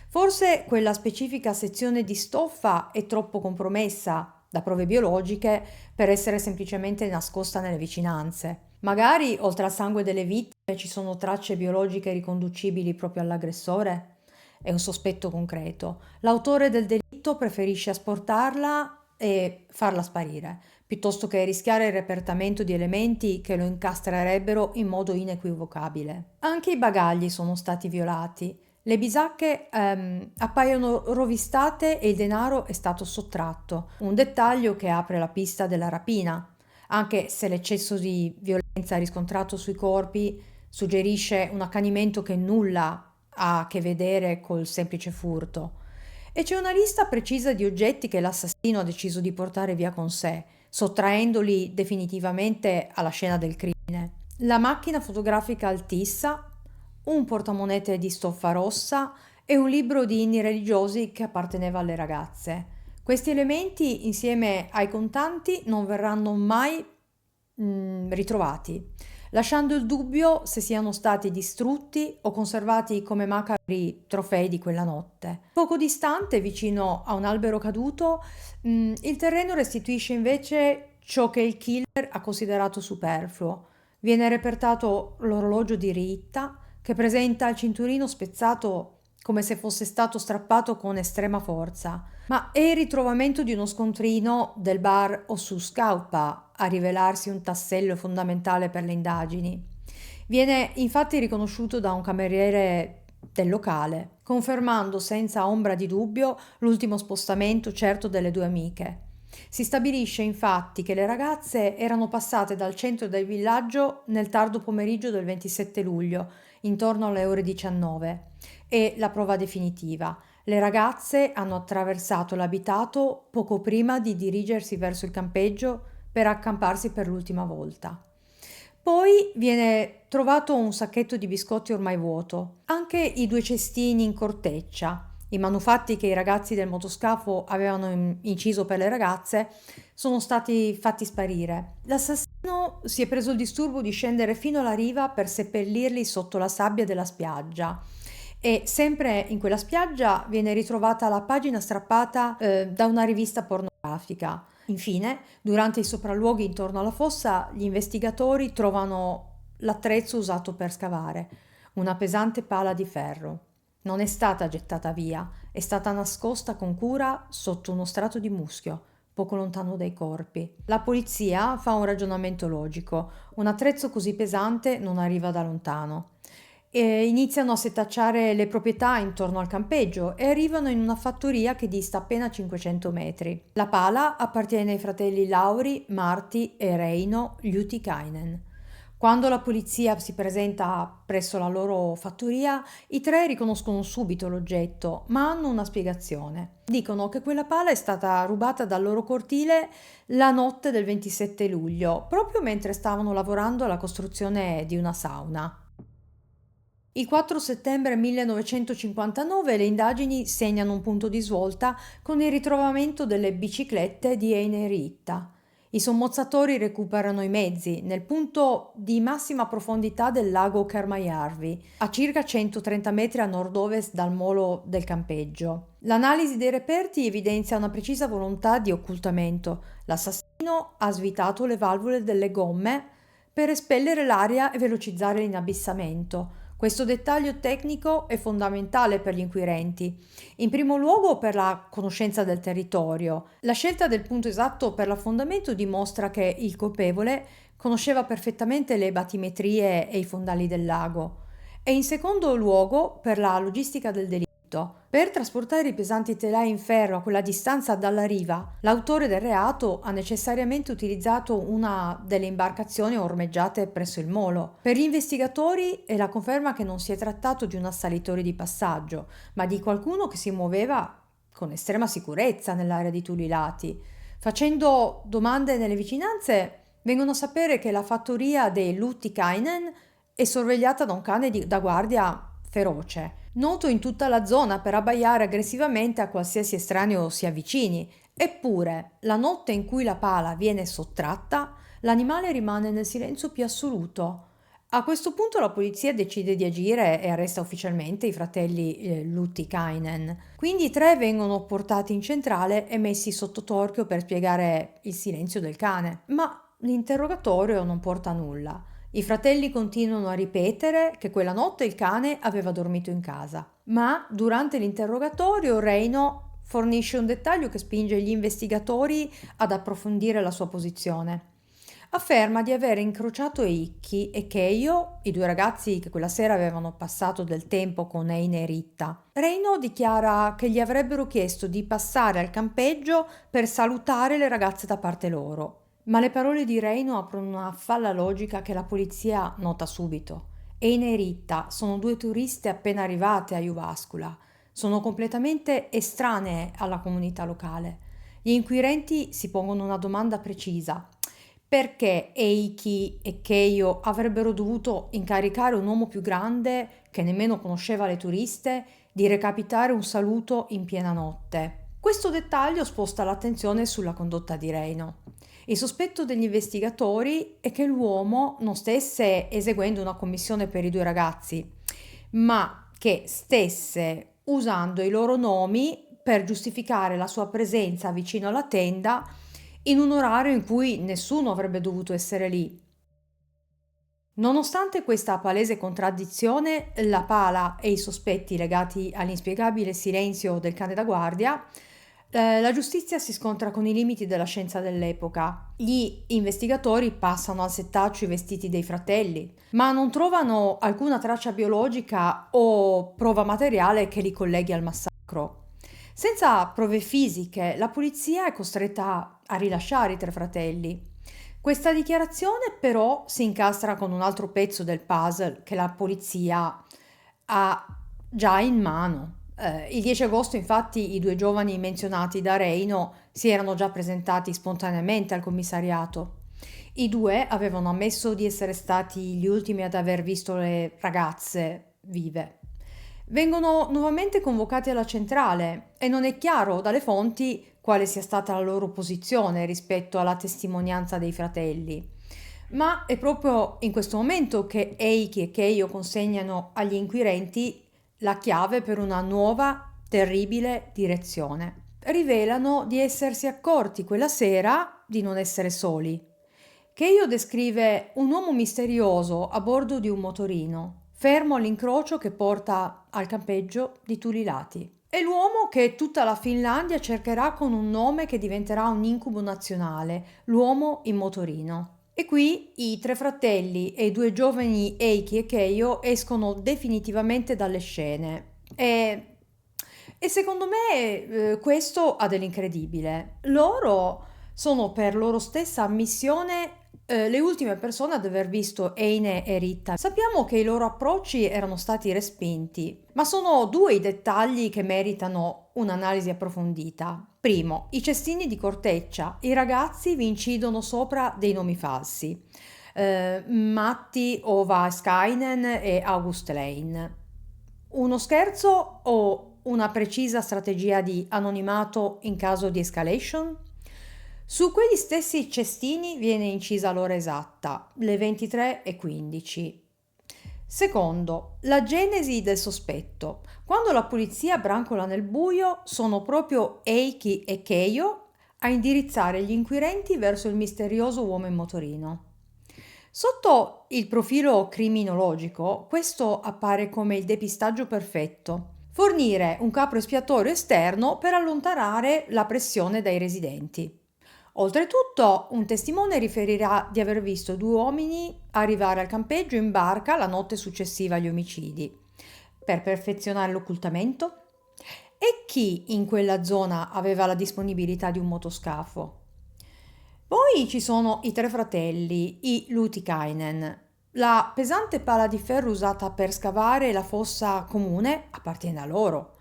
Forse quella specifica sezione di stoffa è troppo compromessa da prove biologiche per essere semplicemente nascosta nelle vicinanze. Magari, oltre al sangue delle vittime, ci sono tracce biologiche riconducibili proprio all'aggressore? È un sospetto concreto. L'autore del delitto preferisce asportarla e farla sparire, piuttosto che rischiare il repertamento di elementi che lo incastrerebbero in modo inequivocabile. Anche i bagagli sono stati violati. Le bisacche appaiono rovistate e il denaro è stato sottratto, un dettaglio che apre la pista della rapina, anche se l'eccesso di violenza riscontrato sui corpi suggerisce un accanimento che nulla ha a che vedere col semplice furto. E c'è una lista precisa di oggetti che l'assassino ha deciso di portare via con sé, sottraendoli definitivamente alla scena del crimine. La macchina fotografica Altissa, un portamonete di stoffa rossa e un libro di inni religiosi che apparteneva alle ragazze. Questi elementi, insieme ai contanti, non verranno mai ritrovati, lasciando il dubbio se siano stati distrutti o conservati come macabri trofei di quella notte. Poco distante, vicino a un albero caduto, il terreno restituisce invece ciò che il killer ha considerato superfluo. Viene repertato l'orologio di Rita, che presenta il cinturino spezzato come se fosse stato strappato con estrema forza, ma è il ritrovamento di uno scontrino del bar Ossus Caupa a rivelarsi un tassello fondamentale per le indagini. Viene infatti riconosciuto da un cameriere del locale, confermando senza ombra di dubbio l'ultimo spostamento certo delle due amiche. Si stabilisce infatti che le ragazze erano passate dal centro del villaggio nel tardo pomeriggio del 27 luglio, intorno alle ore 19, e la prova definitiva. Le ragazze hanno attraversato l'abitato poco prima di dirigersi verso il campeggio per accamparsi per l'ultima volta. Poi viene trovato un sacchetto di biscotti ormai vuoto, anche i due cestini in corteccia. I manufatti che i ragazzi del motoscafo avevano inciso per le ragazze sono stati fatti sparire. L'assassino si è preso il disturbo di scendere fino alla riva per seppellirli sotto la sabbia della spiaggia. E sempre in quella spiaggia viene ritrovata la pagina strappata da una rivista pornografica. Infine, durante i sopralluoghi intorno alla fossa, gli investigatori trovano l'attrezzo usato per scavare, una pesante pala di ferro. Non è stata gettata via, è stata nascosta con cura sotto uno strato di muschio, poco lontano dai corpi. La polizia fa un ragionamento logico: un attrezzo così pesante non arriva da lontano. E iniziano a setacciare le proprietà intorno al campeggio e arrivano in una fattoria che dista appena 500 metri. La pala appartiene ai fratelli Lauri, Marti e Reino Liutikainen. Quando la polizia si presenta presso la loro fattoria, i tre riconoscono subito l'oggetto, ma hanno una spiegazione. Dicono che quella pala è stata rubata dal loro cortile la notte del 27 luglio, proprio mentre stavano lavorando alla costruzione di una sauna. Il 4 settembre 1959 le indagini segnano un punto di svolta con il ritrovamento delle biciclette di Eine e Ritta. I sommozzatori recuperano i mezzi nel punto di massima profondità del lago Kermajärvi, a circa 130 metri a nord-ovest dal molo del campeggio. L'analisi dei reperti evidenzia una precisa volontà di occultamento. L'assassino ha svitato le valvole delle gomme per espellere l'aria e velocizzare l'inabissamento. Questo dettaglio tecnico è fondamentale per gli inquirenti, in primo luogo per la conoscenza del territorio. La scelta del punto esatto per l'affondamento dimostra che il colpevole conosceva perfettamente le batimetrie e i fondali del lago, e in secondo luogo per la logistica del delitto. Per trasportare i pesanti telai in ferro a quella distanza dalla riva, l'autore del reato ha necessariamente utilizzato una delle imbarcazioni ormeggiate presso il molo. Per gli investigatori è la conferma che non si è trattato di un assalitore di passaggio, ma di qualcuno che si muoveva con estrema sicurezza nell'area di Tulilati. Facendo domande nelle vicinanze, vengono a sapere che la fattoria dei Luttikainen è sorvegliata da un cane da guardia feroce, noto in tutta la zona per abbaiare aggressivamente a qualsiasi estraneo si avvicini. Eppure, la notte in cui la pala viene sottratta, l'animale rimane nel silenzio più assoluto. A questo punto la polizia decide di agire e arresta ufficialmente i fratelli Luttikainen. Quindi i tre vengono portati in centrale e messi sotto torchio per spiegare il silenzio del cane. Ma l'interrogatorio non porta a nulla. I fratelli continuano a ripetere che quella notte il cane aveva dormito in casa, ma durante l'interrogatorio Reino fornisce un dettaglio che spinge gli investigatori ad approfondire la sua posizione. Afferma di aver incrociato Ikki e Keijo, i due ragazzi che quella sera avevano passato del tempo con Eine e Ritta. Reino dichiara che gli avrebbero chiesto di passare al campeggio per salutare le ragazze da parte loro. Ma le parole di Reino aprono una falla logica che la polizia nota subito. Eine e Ritta sono due turiste appena arrivate a Jyväskylä. Sono completamente estranee alla comunità locale. Gli inquirenti si pongono una domanda precisa. Perché Eiki e Keijo avrebbero dovuto incaricare un uomo più grande, che nemmeno conosceva le turiste, di recapitare un saluto in piena notte? Questo dettaglio sposta l'attenzione sulla condotta di Reino. Il sospetto degli investigatori è che l'uomo non stesse eseguendo una commissione per i due ragazzi, ma che stesse usando i loro nomi per giustificare la sua presenza vicino alla tenda in un orario in cui nessuno avrebbe dovuto essere lì. Nonostante questa palese contraddizione, la pala e i sospetti legati all'inspiegabile silenzio del cane da guardia, la giustizia si scontra con i limiti della scienza dell'epoca. Gli investigatori passano al settaccio i vestiti dei fratelli, ma non trovano alcuna traccia biologica o prova materiale che li colleghi al massacro. Senza prove fisiche, la polizia è costretta a rilasciare i tre fratelli. Questa dichiarazione però si incastra con un altro pezzo del puzzle che la polizia ha già in mano. Il 10 agosto infatti i due giovani menzionati da Reino si erano già presentati spontaneamente al commissariato. I due avevano ammesso di essere stati gli ultimi ad aver visto le ragazze vive. Vengono nuovamente convocati alla centrale e non è chiaro dalle fonti quale sia stata la loro posizione rispetto alla testimonianza dei fratelli. Ma è proprio in questo momento che Eiki e Keijo consegnano agli inquirenti la chiave per una nuova, terribile direzione. Rivelano di essersi accorti quella sera di non essere soli. Keijo descrive un uomo misterioso a bordo di un motorino, fermo all'incrocio che porta al campeggio di Tulilati. È l'uomo che tutta la Finlandia cercherà con un nome che diventerà un incubo nazionale, l'uomo in motorino. E qui i tre fratelli e i due giovani Eiki e Keijo escono definitivamente dalle scene. E secondo me questo ha dell'incredibile. Loro sono per loro stessa ammissione le ultime persone ad aver visto Eine e Rita. Sappiamo che i loro approcci erano stati respinti, ma sono due i dettagli che meritano un'analisi approfondita. Primo, i cestini di corteccia. I ragazzi vi incidono sopra dei nomi falsi. Matti Ovaskainen e August Lane. Uno scherzo o una precisa strategia di anonimato in caso di escalation? Su quegli stessi cestini viene incisa l'ora esatta, le 23:15. Secondo, la genesi del sospetto. Quando la polizia brancola nel buio, sono proprio Eiki e Keijo a indirizzare gli inquirenti verso il misterioso uomo in motorino. Sotto il profilo criminologico, questo appare come il depistaggio perfetto. Fornire un capro espiatorio esterno per allontanare la pressione dai residenti. Oltretutto, un testimone riferirà di aver visto due uomini arrivare al campeggio in barca la notte successiva agli omicidi. Per perfezionare l'occultamento? E chi in quella zona aveva la disponibilità di un motoscafo? Poi ci sono i tre fratelli, i Lutikainen. La pesante pala di ferro usata per scavare la fossa comune appartiene a loro.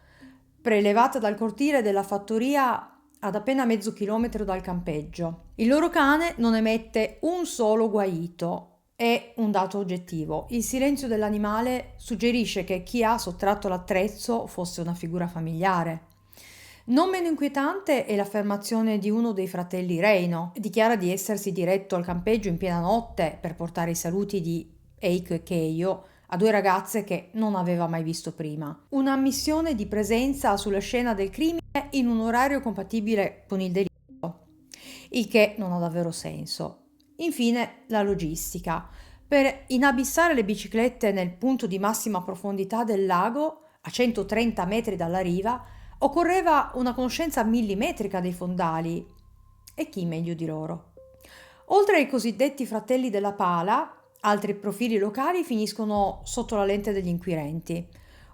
Prelevata dal cortile della fattoria ad appena mezzo chilometro dal campeggio. Il loro cane non emette un solo guaito. È un dato oggettivo. Il silenzio dell'animale suggerisce che chi ha sottratto l'attrezzo fosse una figura familiare. Non meno inquietante è l'affermazione di uno dei fratelli Reino. Dichiara di essersi diretto al campeggio in piena notte per portare i saluti di Eiko e Keijo a due ragazze che non aveva mai visto prima. Una ammissione di presenza sulla scena del crimine in un orario compatibile con il delitto, il che non ha davvero senso. Infine, la logistica. Per inabissare le biciclette nel punto di massima profondità del lago, a 130 metri dalla riva, occorreva una conoscenza millimetrica dei fondali. E chi meglio di loro? Oltre ai cosiddetti fratelli della pala, altri profili locali finiscono sotto la lente degli inquirenti.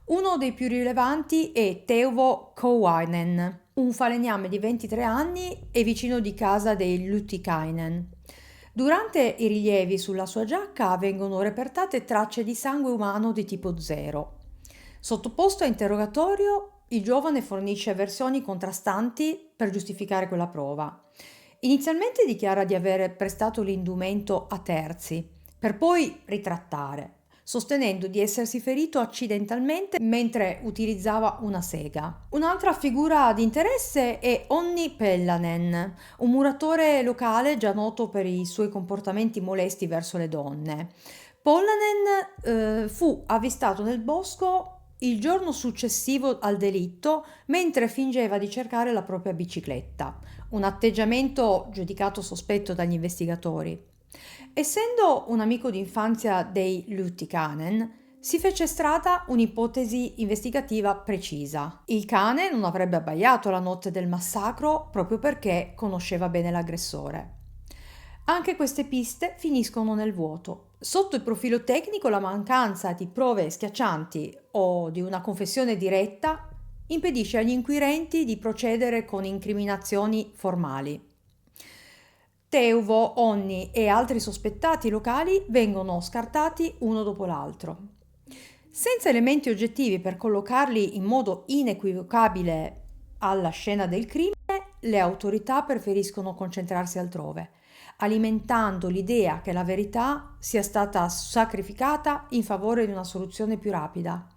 Uno dei più rilevanti è Teuvo Kouainen, un falegname di 23 anni e vicino di casa dei Lutikainen. Durante i rilievi sulla sua giacca vengono repertate tracce di sangue umano di tipo 0. Sottoposto a interrogatorio, il giovane fornisce versioni contrastanti per giustificare quella prova. Inizialmente dichiara di aver prestato l'indumento a terzi, per poi ritrattare. sostenendo di essersi ferito accidentalmente mentre utilizzava una sega. Un'altra figura di interesse è Onni Pellanen, un muratore locale già noto per i suoi comportamenti molesti verso le donne. Pollanen fu avvistato nel bosco il giorno successivo al delitto mentre fingeva di cercare la propria bicicletta, un atteggiamento giudicato sospetto dagli investigatori. Essendo un amico d'infanzia dei Luttikanen, si fece strada un'ipotesi investigativa precisa. Il cane non avrebbe abbaiato la notte del massacro proprio perché conosceva bene l'aggressore. Anche queste piste finiscono nel vuoto. Sotto il profilo tecnico, la mancanza di prove schiaccianti o di una confessione diretta impedisce agli inquirenti di procedere con incriminazioni formali. Teuvo, Onni e altri sospettati locali vengono scartati uno dopo l'altro. Senza elementi oggettivi per collocarli in modo inequivocabile alla scena del crimine, le autorità preferiscono concentrarsi altrove, alimentando l'idea che la verità sia stata sacrificata in favore di una soluzione più rapida,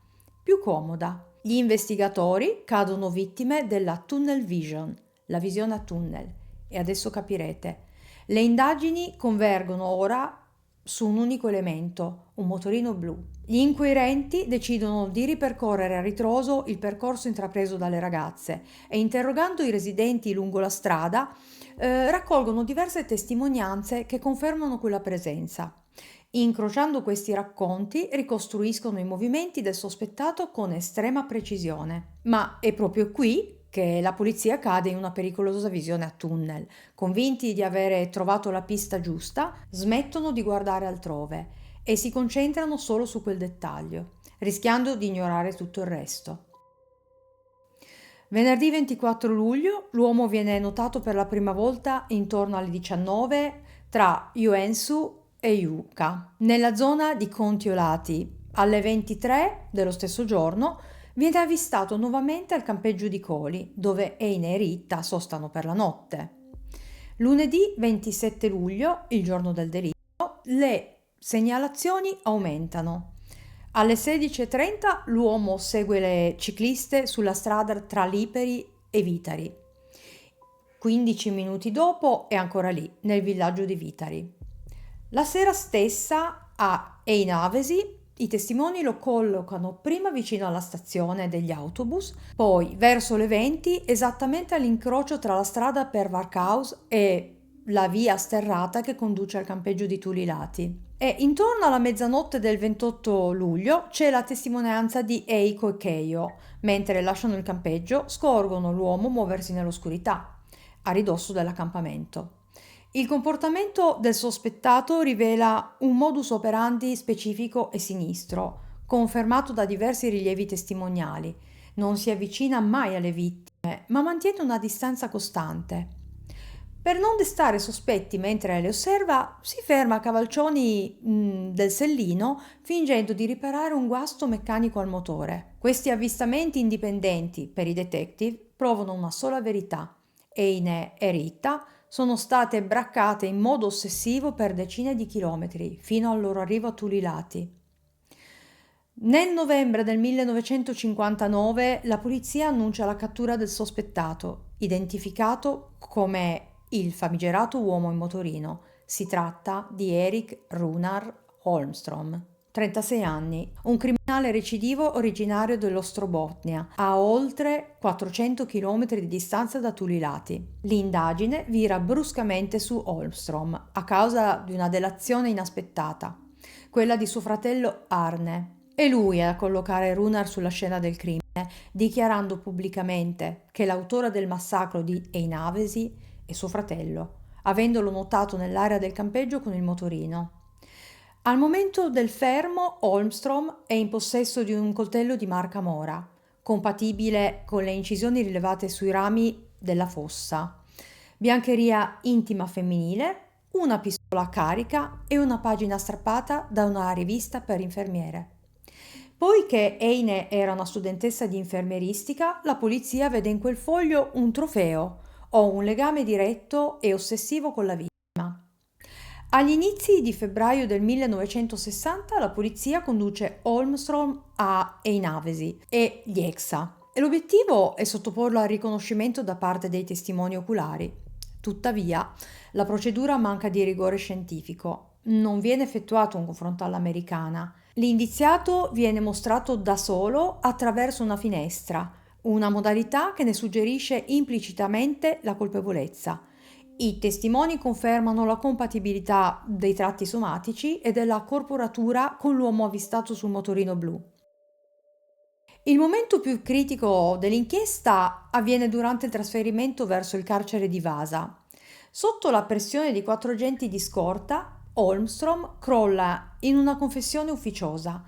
più comoda. Gli investigatori cadono vittime della tunnel vision, la visione a tunnel, e adesso capirete. Le indagini convergono ora su un unico elemento, un motorino blu. Gli inquirenti decidono di ripercorrere a ritroso il percorso intrapreso dalle ragazze e, interrogando i residenti lungo la strada, raccolgono diverse testimonianze che confermano quella presenza. Incrociando questi racconti, ricostruiscono i movimenti del sospettato con estrema precisione. Ma è proprio qui che la polizia cade in una pericolosa visione a tunnel. Convinti di avere trovato la pista giusta, smettono di guardare altrove e si concentrano solo su quel dettaglio, rischiando di ignorare tutto il resto. Venerdì 24 luglio l'uomo viene notato per la prima volta intorno alle 19 tra Joensuu e Juka, nella zona di Kontiolahti. Alle 23 dello stesso giorno viene avvistato nuovamente al campeggio di Koli, dove Eine e Riitta sostano per la notte. Lunedì 27 luglio, il giorno del delitto, le segnalazioni aumentano. Alle 16:30 l'uomo segue le cicliste sulla strada tra Liperi e Vitari. 15 minuti dopo è ancora lì, nel villaggio di Vitari. La sera stessa a Einävesi i testimoni lo collocano prima vicino alla stazione degli autobus, poi verso le 20 esattamente all'incrocio tra la strada per Varkaus e la via sterrata che conduce al campeggio di Tulilati. E intorno alla mezzanotte del 28 luglio c'è la testimonianza di Eiko e Keijo. Mentre lasciano il campeggio, scorgono l'uomo muoversi nell'oscurità, a ridosso dell'accampamento. Il comportamento del sospettato rivela un modus operandi specifico e sinistro, confermato da diversi rilievi testimoniali. Non si avvicina mai alle vittime, ma mantiene una distanza costante. Per non destare sospetti mentre le osserva, si ferma a cavalcioni del sellino fingendo di riparare un guasto meccanico al motore. Questi avvistamenti indipendenti per i detective provano una sola verità. Eine e Riitta sono state braccate in modo ossessivo per decine di chilometri fino al loro arrivo a Tulilati. Nel novembre del 1959 la polizia annuncia la cattura del sospettato, identificato come il famigerato uomo in motorino. Si tratta di Erik Runar Holmström, 36 anni, un criminale recidivo originario dell'Ostrobotnia, a oltre 400 km di distanza da Tulilati. L'indagine vira bruscamente su Holmström a causa di una delazione inaspettata, quella di suo fratello Arne. È lui a collocare Runar sulla scena del crimine, dichiarando pubblicamente che l'autore del massacro di Einävesi è suo fratello, avendolo notato nell'area del campeggio con il motorino. Al momento del fermo, Holmström è in possesso di un coltello di marca Mora, compatibile con le incisioni rilevate sui rami della fossa, biancheria intima femminile, una pistola a carica e una pagina strappata da una rivista per infermiere. Poiché Eine era una studentessa di infermieristica, la polizia vede in quel foglio un trofeo o un legame diretto e ossessivo con la vittima. Agli inizi di febbraio del 1960 la polizia conduce Holmstrom a Einavesi e Lieksa e l'obiettivo è sottoporlo al riconoscimento da parte dei testimoni oculari. Tuttavia, la procedura manca di rigore scientifico. Non viene effettuato un confronto all'americana. L'indiziato viene mostrato da solo attraverso una finestra, una modalità che ne suggerisce implicitamente la colpevolezza. I testimoni confermano la compatibilità dei tratti somatici e della corporatura con l'uomo avvistato sul motorino blu. Il momento più critico dell'inchiesta avviene durante il trasferimento verso il carcere di Vasa. Sotto la pressione di 4 agenti di scorta, Holmstrom crolla in una confessione ufficiosa.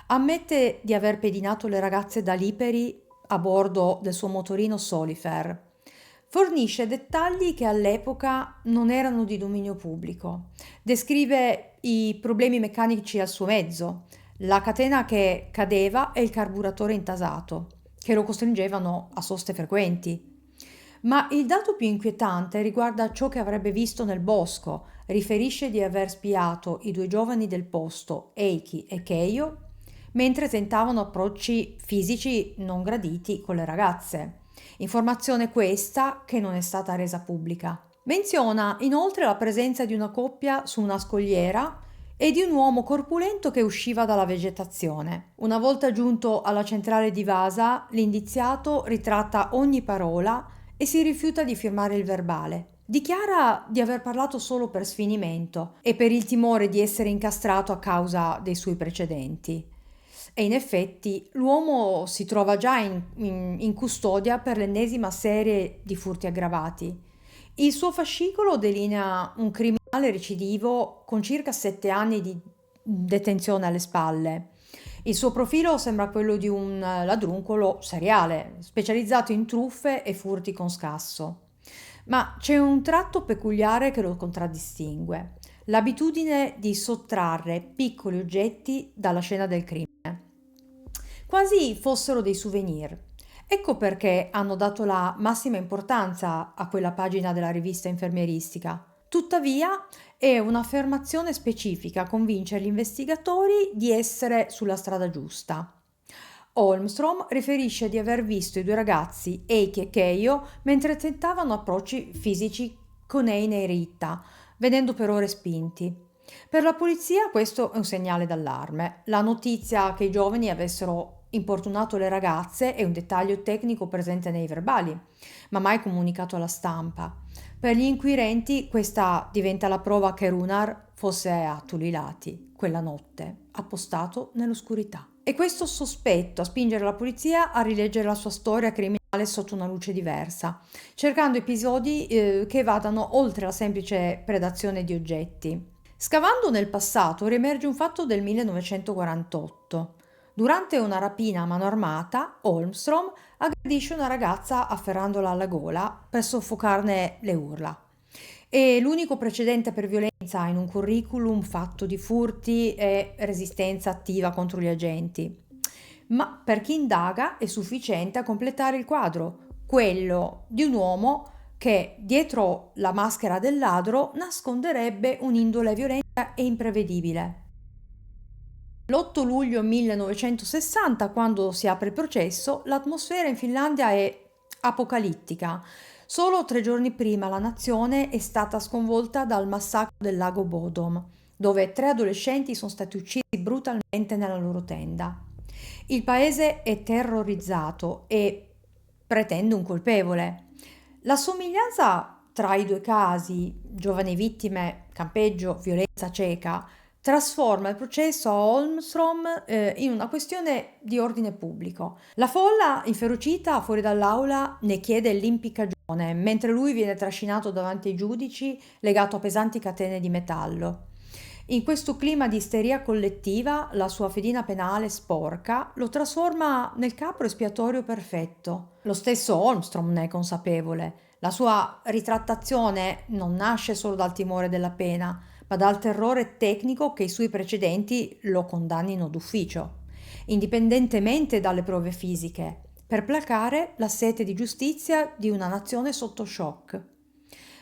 Ammette di aver pedinato le ragazze da Lipari a bordo del suo motorino Solifer. Fornisce dettagli che all'epoca non erano di dominio pubblico. Descrive i problemi meccanici al suo mezzo, la catena che cadeva e il carburatore intasato, che lo costringevano a soste frequenti. Ma il dato più inquietante riguarda ciò che avrebbe visto nel bosco. Riferisce di aver spiato i 2 giovani del posto, Eiki e Keio, mentre tentavano approcci fisici non graditi con le ragazze. Informazione questa che non è stata resa pubblica. Menziona inoltre la presenza di una coppia su una scogliera e di un uomo corpulento che usciva dalla vegetazione. Una volta giunto alla centrale di Vasa, l'indiziato ritratta ogni parola e si rifiuta di firmare il verbale. Dichiara di aver parlato solo per sfinimento e per il timore di essere incastrato a causa dei suoi precedenti. E in effetti l'uomo si trova già in custodia per l'ennesima serie di furti aggravati. Il suo fascicolo delinea un criminale recidivo con circa 7 anni di detenzione alle spalle. Il suo profilo sembra quello di un ladruncolo seriale, specializzato in truffe e furti con scasso. Ma c'è un tratto peculiare che lo contraddistingue: l'abitudine di sottrarre piccoli oggetti dalla scena del crimine, quasi fossero dei souvenir. Ecco perché hanno dato la massima importanza a quella pagina della rivista infermieristica. Tuttavia, è un'affermazione specifica a convincere gli investigatori di essere sulla strada giusta. Holmstrom riferisce di aver visto i 2 ragazzi, Eiki e Keio, mentre tentavano approcci fisici con Eine e Rita, venendo però respinti. Per la polizia questo è un segnale d'allarme. La notizia che i giovani avessero importunato le ragazze è un dettaglio tecnico presente nei verbali, ma mai comunicato alla stampa. Per gli inquirenti questa diventa la prova che Runar fosse a Tulilati quella notte, appostato nell'oscurità. E questo sospetto a spingere la polizia a rileggere la sua storia criminale sotto una luce diversa, cercando episodi che vadano oltre la semplice predazione di oggetti. Scavando nel passato riemerge un fatto del 1948. Durante una rapina a mano armata, Holmstrom aggredisce una ragazza afferrandola alla gola per soffocarne le urla. È l'unico precedente per violenza in un curriculum fatto di furti e resistenza attiva contro gli agenti. Ma per chi indaga è sufficiente a completare il quadro, quello di un uomo che dietro la maschera del ladro nasconderebbe un'indole violenta e imprevedibile. L'8 luglio 1960, quando si apre il processo, l'atmosfera in Finlandia è apocalittica. Solo 3 giorni prima la nazione è stata sconvolta dal massacro del lago Bodom, dove 3 adolescenti sono stati uccisi brutalmente nella loro tenda. Il paese è terrorizzato e pretende un colpevole. La somiglianza tra i 2 casi, giovani vittime, campeggio, violenza cieca, trasforma il processo a Holmstrom in una questione di ordine pubblico. La folla, inferocita fuori dall'aula, ne chiede l'impiccagione, mentre lui viene trascinato davanti ai giudici legato a pesanti catene di metallo. In questo clima di isteria collettiva, la sua fedina penale sporca lo trasforma nel capro espiatorio perfetto. Lo stesso Holmstrom ne è consapevole. La sua ritrattazione non nasce solo dal timore della pena, ma dal terrore tecnico che i suoi precedenti lo condannino d'ufficio, indipendentemente dalle prove fisiche, per placare la sete di giustizia di una nazione sotto shock.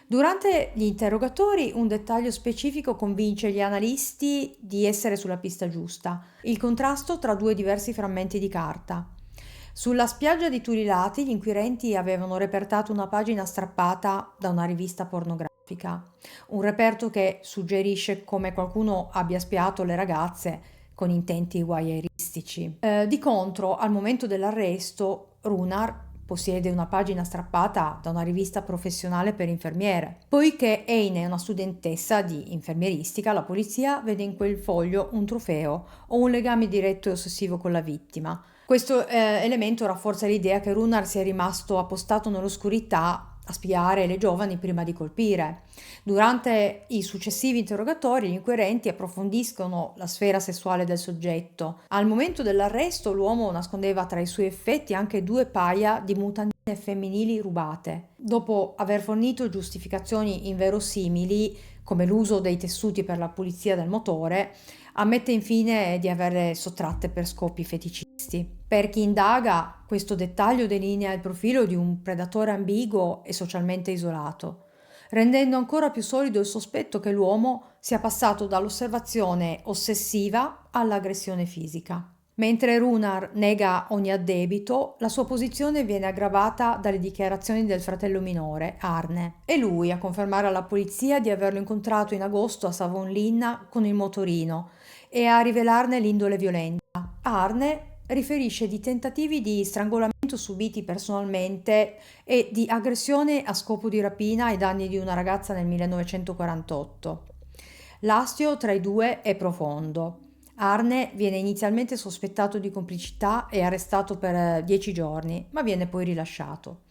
Durante gli interrogatori un dettaglio specifico convince gli analisti di essere sulla pista giusta: il contrasto tra due diversi frammenti di carta. Sulla spiaggia di Turilati gli inquirenti avevano repertato una pagina strappata da una rivista pornografica, un reperto che suggerisce come qualcuno abbia spiato le ragazze con intenti voyeuristici. Di contro, al momento dell'arresto, Runar possiede una pagina strappata da una rivista professionale per infermiere. Poiché Eine è una studentessa di infermieristica, la polizia vede in quel foglio un trofeo o un legame diretto e ossessivo con la vittima. Questo elemento rafforza l'idea che Runar sia rimasto appostato nell'oscurità a spiare le giovani prima di colpire. Durante i successivi interrogatori, gli inquirenti approfondiscono la sfera sessuale del soggetto. Al momento dell'arresto, l'uomo nascondeva tra i suoi effetti anche 2 paia di mutandine femminili rubate. Dopo aver fornito giustificazioni inverosimili, come l'uso dei tessuti per la pulizia del motore, ammette infine di averle sottratte per scopi feticisti. Per chi indaga, questo dettaglio delinea il profilo di un predatore ambiguo e socialmente isolato, rendendo ancora più solido il sospetto che l'uomo sia passato dall'osservazione ossessiva all'aggressione fisica. Mentre Runar nega ogni addebito, la sua posizione viene aggravata dalle dichiarazioni del fratello minore, Arne. È lui a confermare alla polizia di averlo incontrato in agosto a Savonlinna con il motorino e a rivelarne l'indole violenta. Arne riferisce di tentativi di strangolamento subiti personalmente e di aggressione a scopo di rapina ai danni di una ragazza nel 1948. L'astio tra i due è profondo. Arne viene inizialmente sospettato di complicità e arrestato per 10 giorni, ma viene poi rilasciato.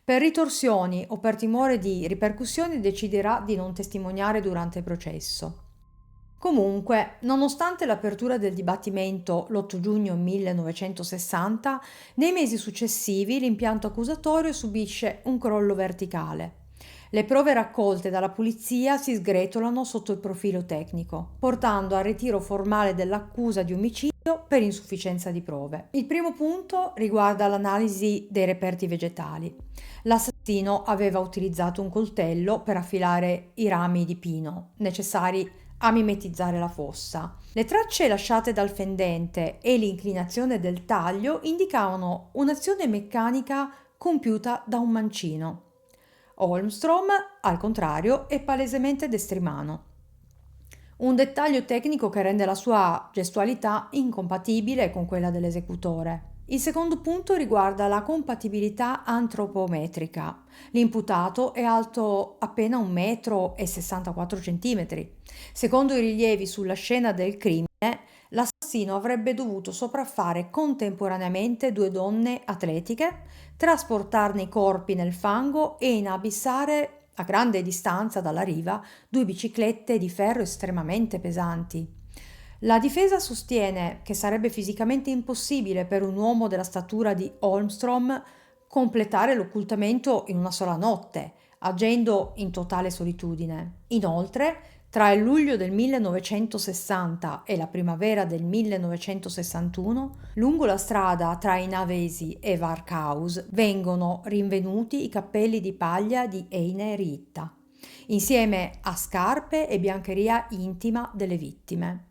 Per ritorsioni o per timore di ripercussioni deciderà di non testimoniare durante il processo. Comunque, nonostante l'apertura del dibattimento l'8 giugno 1960, nei mesi successivi l'impianto accusatorio subisce un crollo verticale. Le prove raccolte dalla polizia si sgretolano sotto il profilo tecnico, portando al ritiro formale dell'accusa di omicidio per insufficienza di prove. Il primo punto riguarda l'analisi dei reperti vegetali. L'assassino aveva utilizzato un coltello per affilare i rami di pino necessari a mimetizzare la fossa. Le tracce lasciate dal fendente e l'inclinazione del taglio indicavano un'azione meccanica compiuta da un mancino. Holmstrom, al contrario, è palesemente destrimano. Un dettaglio tecnico che rende la sua gestualità incompatibile con quella dell'esecutore. Il secondo punto riguarda la compatibilità antropometrica. L'imputato è alto appena 1,64 m. Secondo i rilievi sulla scena del crimine, l'assassino avrebbe dovuto sopraffare contemporaneamente 2 donne atletiche, trasportarne i corpi nel fango e inabissare a grande distanza dalla riva 2 biciclette di ferro estremamente pesanti. La difesa sostiene che sarebbe fisicamente impossibile per un uomo della statura di Holmstrom completare l'occultamento in una sola notte, agendo in totale solitudine. Inoltre, tra il luglio del 1960 e la primavera del 1961, lungo la strada tra i Navesi e Varkaus vengono rinvenuti i cappelli di paglia di Eine Riitta, insieme a scarpe e biancheria intima delle vittime.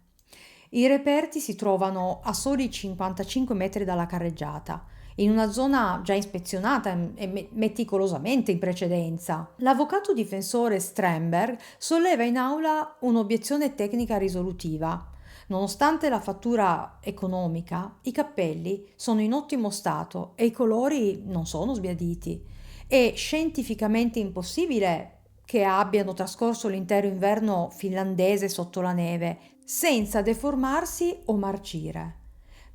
I reperti si trovano a soli 55 metri dalla carreggiata, in una zona già ispezionata e meticolosamente in precedenza. L'avvocato difensore Stremberg solleva in aula un'obiezione tecnica risolutiva. Nonostante la fattura economica, i cappelli sono in ottimo stato e i colori non sono sbiaditi. È scientificamente impossibile che abbiano trascorso l'intero inverno finlandese sotto la neve, senza deformarsi o marcire.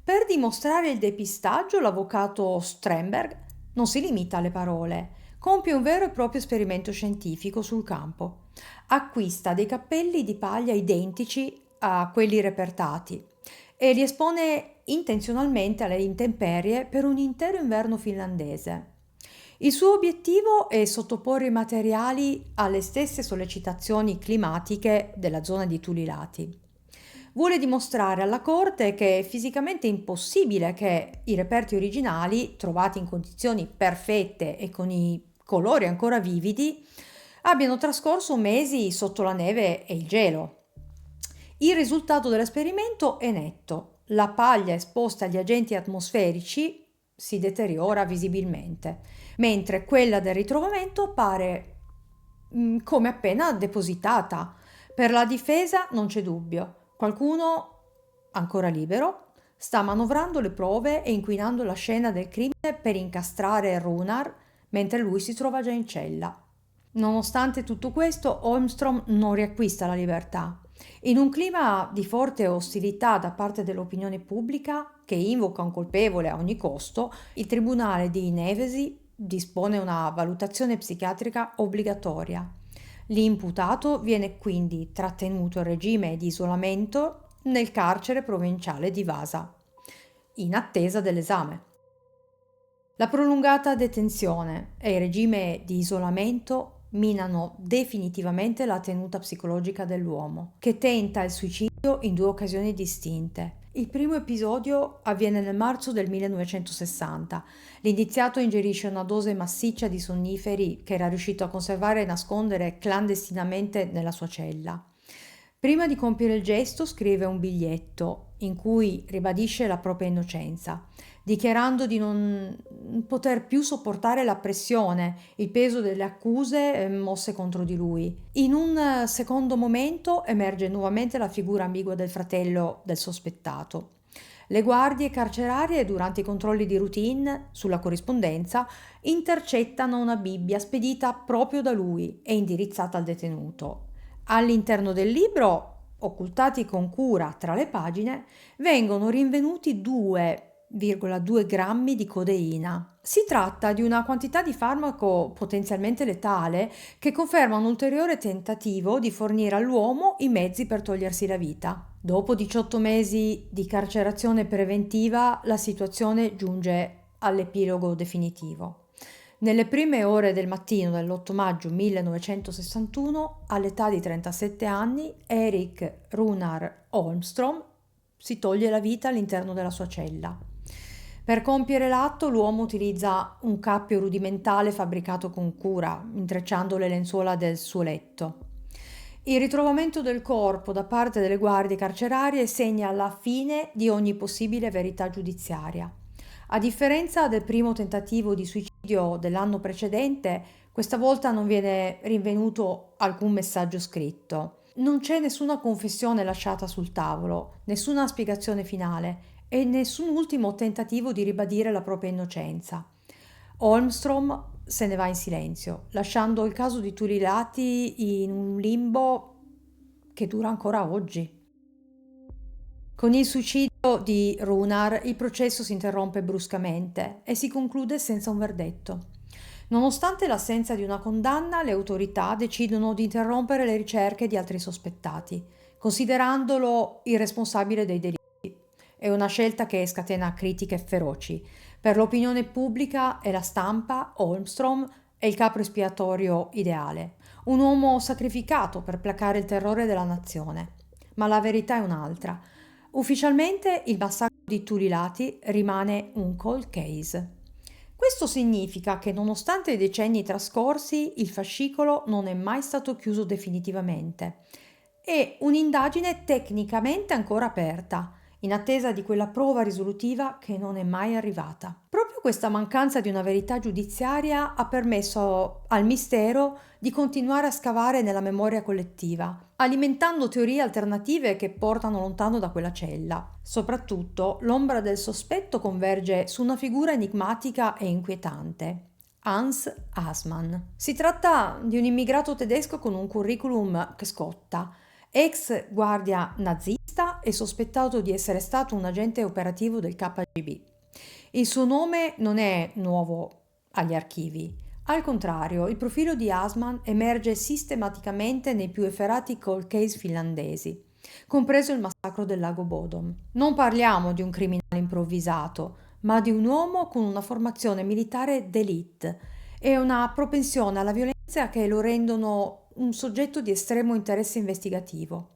Per dimostrare il depistaggio, l'avvocato Stremberg non si limita alle parole, compie un vero e proprio esperimento scientifico sul campo. Acquista dei cappelli di paglia identici a quelli repertati e li espone intenzionalmente alle intemperie per un intero inverno finlandese. Il suo obiettivo è sottoporre i materiali alle stesse sollecitazioni climatiche della zona di Tulilati. Vuole dimostrare alla corte che è fisicamente impossibile che i reperti originali, trovati in condizioni perfette e con i colori ancora vividi, abbiano trascorso mesi sotto la neve e il gelo. Il risultato dell'esperimento è netto: la paglia esposta agli agenti atmosferici si deteriora visibilmente, mentre quella del ritrovamento pare come appena depositata. Per la difesa non c'è dubbio. Qualcuno, ancora libero, sta manovrando le prove e inquinando la scena del crimine per incastrare Runar mentre lui si trova già in cella. Nonostante tutto questo, Holmstrom non riacquista la libertà. In un clima di forte ostilità da parte dell'opinione pubblica, che invoca un colpevole a ogni costo, il tribunale di Nevesi dispone una valutazione psichiatrica obbligatoria. L'imputato viene quindi trattenuto in regime di isolamento nel carcere provinciale di Vasa, in attesa dell'esame. La prolungata detenzione e il regime di isolamento minano definitivamente la tenuta psicologica dell'uomo, che tenta il suicidio in 2 occasioni distinte. Il primo episodio avviene nel marzo del 1960. L'indiziato ingerisce una dose massiccia di sonniferi che era riuscito a conservare e nascondere clandestinamente nella sua cella. Prima di compiere il gesto scrive un biglietto in cui ribadisce la propria innocenza, dichiarando di non poter più sopportare la pressione, il peso delle accuse mosse contro di lui. In un secondo momento emerge nuovamente la figura ambigua del fratello del sospettato. Le guardie carcerarie, durante i controlli di routine sulla corrispondenza, intercettano una Bibbia spedita proprio da lui e indirizzata al detenuto. All'interno del libro, occultati con cura tra le pagine, vengono rinvenuti 2,2 grammi di codeina. Si tratta di una quantità di farmaco potenzialmente letale che conferma un ulteriore tentativo di fornire all'uomo i mezzi per togliersi la vita. Dopo 18 mesi di carcerazione preventiva, la situazione giunge all'epilogo definitivo. Nelle prime ore del mattino dell'8 maggio 1961, all'età di 37 anni, Erik Runar Holmstrom si toglie la vita all'interno della sua cella. Per compiere l'atto, l'uomo utilizza un cappio rudimentale fabbricato con cura, intrecciando le lenzuola del suo letto. Il ritrovamento del corpo da parte delle guardie carcerarie segna la fine di ogni possibile verità giudiziaria. A differenza del primo tentativo di suicidio dell'anno precedente, questa volta non viene rinvenuto alcun messaggio scritto. Non c'è nessuna confessione lasciata sul tavolo, nessuna spiegazione finale e nessun ultimo tentativo di ribadire la propria innocenza. Holmstrom se ne va in silenzio, lasciando il caso di tutti i lati in un limbo che dura ancora oggi. Con il suicidio di Runar il processo si interrompe bruscamente e si conclude senza un verdetto. Nonostante l'assenza di una condanna, le autorità decidono di interrompere le ricerche di altri sospettati, considerandolo il responsabile dei delitti. È una scelta che scatena critiche feroci. Per l'opinione pubblica e la stampa, Holmstrom è il capro espiatorio ideale, un uomo sacrificato per placare il terrore della nazione. Ma la verità è un'altra. Ufficialmente il massacro di Tulilati rimane un cold case. Questo significa che nonostante i decenni trascorsi, il fascicolo non è mai stato chiuso definitivamente. È un'indagine tecnicamente ancora aperta, in attesa di quella prova risolutiva che non è mai arrivata. Proprio questa mancanza di una verità giudiziaria ha permesso al mistero di continuare a scavare nella memoria collettiva, alimentando teorie alternative che portano lontano da quella cella. Soprattutto, l'ombra del sospetto converge su una figura enigmatica e inquietante: Hans Assmann. Si tratta di un immigrato tedesco con un curriculum che scotta. Ex guardia nazista e sospettato di essere stato un agente operativo del KGB. Il suo nome non è nuovo agli archivi. Al contrario, il profilo di Assmann emerge sistematicamente nei più efferati cold case finlandesi, compreso il massacro del lago Bodom. Non parliamo di un criminale improvvisato, ma di un uomo con una formazione militare d'élite e una propensione alla violenza che lo rendono un soggetto di estremo interesse investigativo.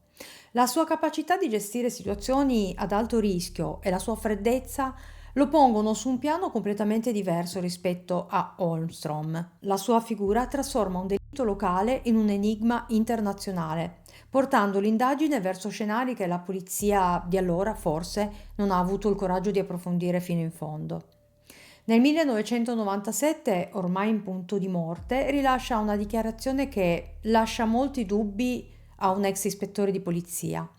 La sua capacità di gestire situazioni ad alto rischio e la sua freddezza lo pongono su un piano completamente diverso rispetto a Holmstrom. La sua figura trasforma un delitto locale in un enigma internazionale, portando l'indagine verso scenari che la polizia di allora forse non ha avuto il coraggio di approfondire fino in fondo. Nel 1997, ormai in punto di morte, rilascia una dichiarazione che lascia molti dubbi a un ex ispettore di polizia.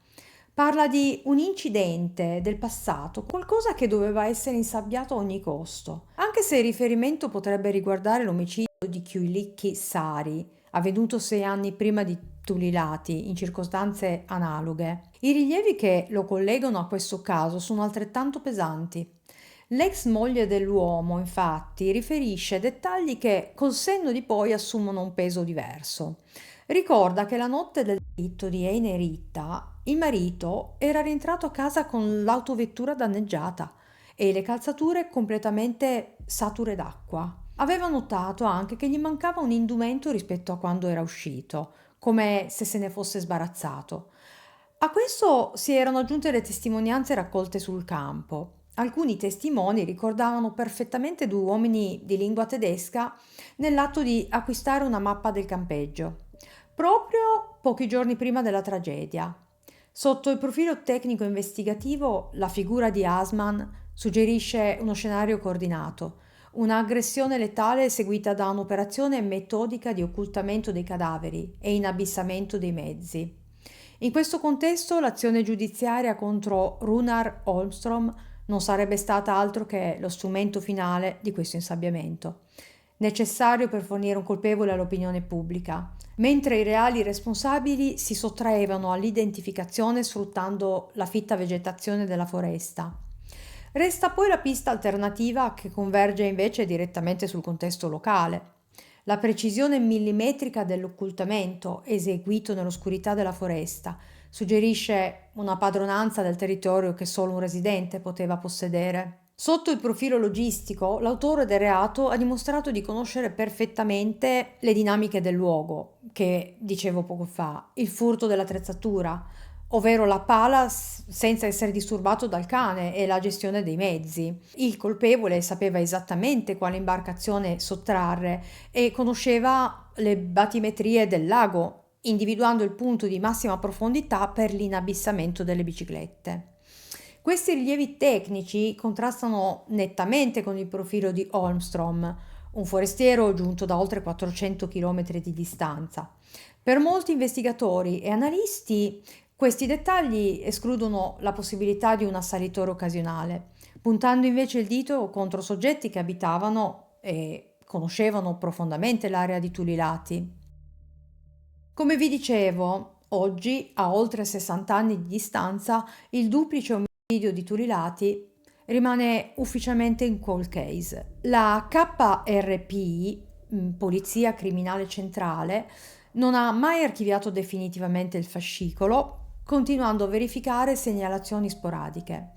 Parla di un incidente del passato, qualcosa che doveva essere insabbiato a ogni costo, anche se il riferimento potrebbe riguardare l'omicidio di Kyllikki Sari, avvenuto 6 anni prima di Tulilati, in circostanze analoghe. I rilievi che lo collegano a questo caso sono altrettanto pesanti. L'ex moglie dell'uomo, infatti, riferisce dettagli che col senno di poi assumono un peso diverso. Ricorda che la notte del delitto di Eine Ritta, il marito era rientrato a casa con l'autovettura danneggiata e le calzature completamente sature d'acqua. Aveva notato anche che gli mancava un indumento rispetto a quando era uscito, come se se ne fosse sbarazzato. A questo si erano aggiunte le testimonianze raccolte sul campo. Alcuni testimoni ricordavano perfettamente due uomini di lingua tedesca nell'atto di acquistare una mappa del campeggio, proprio pochi giorni prima della tragedia. Sotto il profilo tecnico-investigativo, la figura di Asman suggerisce uno scenario coordinato, un'aggressione letale seguita da un'operazione metodica di occultamento dei cadaveri e inabissamento dei mezzi. In questo contesto, l'azione giudiziaria contro Runar Holmstrom non sarebbe stata altro che lo strumento finale di questo insabbiamento, necessario per fornire un colpevole all'opinione pubblica, mentre i reali responsabili si sottraevano all'identificazione sfruttando la fitta vegetazione della foresta. Resta poi la pista alternativa che converge invece direttamente sul contesto locale. La precisione millimetrica dell'occultamento eseguito nell'oscurità della foresta suggerisce una padronanza del territorio che solo un residente poteva possedere. Sotto il profilo logistico, l'autore del reato ha dimostrato di conoscere perfettamente le dinamiche del luogo, che dicevo poco fa, il furto dell'attrezzatura, ovvero la pala senza essere disturbato dal cane e la gestione dei mezzi. Il colpevole sapeva esattamente quale imbarcazione sottrarre e conosceva le batimetrie del lago, individuando il punto di massima profondità per l'inabissamento delle biciclette. Questi rilievi tecnici contrastano nettamente con il profilo di Holmstrom, un forestiero giunto da oltre 400 km di distanza. Per molti investigatori e analisti questi dettagli escludono la possibilità di un assalitore occasionale, puntando invece il dito contro soggetti che abitavano e conoscevano profondamente l'area di Tulilati. Come vi dicevo, oggi, a oltre 60 anni di distanza, il duplice omicidio di Tulilati rimane ufficialmente in cold case. La KRP, Polizia Criminale Centrale, non ha mai archiviato definitivamente il fascicolo, continuando a verificare segnalazioni sporadiche.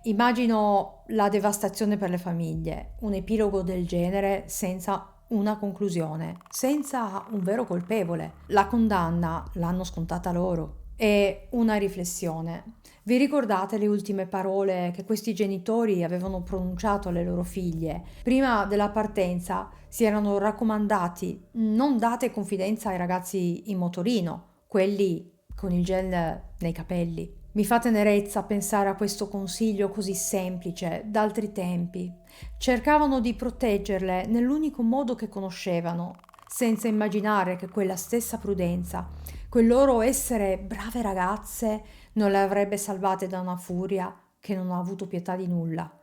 Immagino la devastazione per le famiglie, un epilogo del genere senza una conclusione, senza un vero colpevole. La condanna l'hanno scontata loro. E una riflessione. Vi ricordate le ultime parole che questi genitori avevano pronunciato alle loro figlie? Prima della partenza si erano raccomandati: non date confidenza ai ragazzi in motorino, quelli con il gel nei capelli. Mi fa tenerezza pensare a questo consiglio così semplice, d'altri tempi. Cercavano di proteggerle nell'unico modo che conoscevano, senza immaginare che quella stessa prudenza, quel loro essere brave ragazze, non le avrebbe salvate da una furia che non ha avuto pietà di nulla.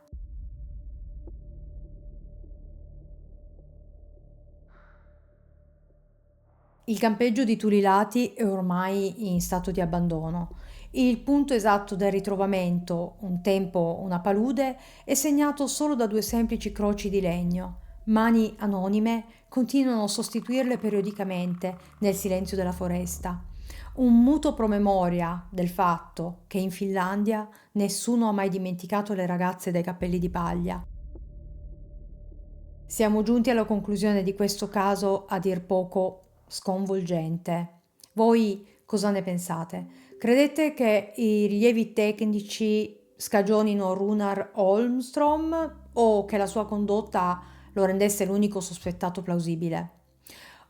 Il campeggio di Tulilati è ormai in stato di abbandono. Il punto esatto del ritrovamento, un tempo una palude, è segnato solo da due semplici croci di legno. Mani anonime continuano a sostituirle periodicamente nel silenzio della foresta. Un muto promemoria del fatto che in Finlandia nessuno ha mai dimenticato le ragazze dai capelli di paglia. Siamo giunti alla conclusione di questo caso a dir poco sconvolgente. Voi cosa ne pensate? Credete che i rilievi tecnici scagionino Runar Holmstrom o che la sua condotta lo rendesse l'unico sospettato plausibile?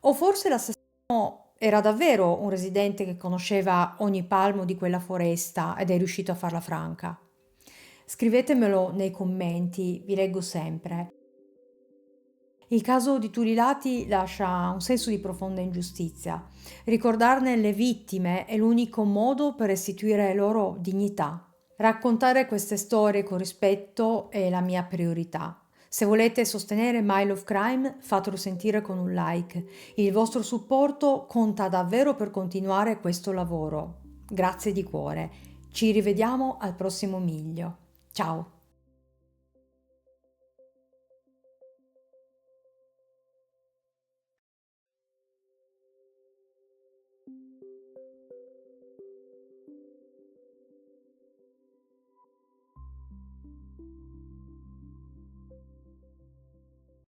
O forse l'assassino era davvero un residente che conosceva ogni palmo di quella foresta ed è riuscito a farla franca? Scrivetemelo nei commenti, vi leggo sempre. Il caso di Turilati lascia un senso di profonda ingiustizia. Ricordarne le vittime è l'unico modo per restituire loro dignità. Raccontare queste storie con rispetto è la mia priorità. Se volete sostenere My Love Crime, fatelo sentire con un like. Il vostro supporto conta davvero per continuare questo lavoro. Grazie di cuore. Ci rivediamo al prossimo miglio. Ciao!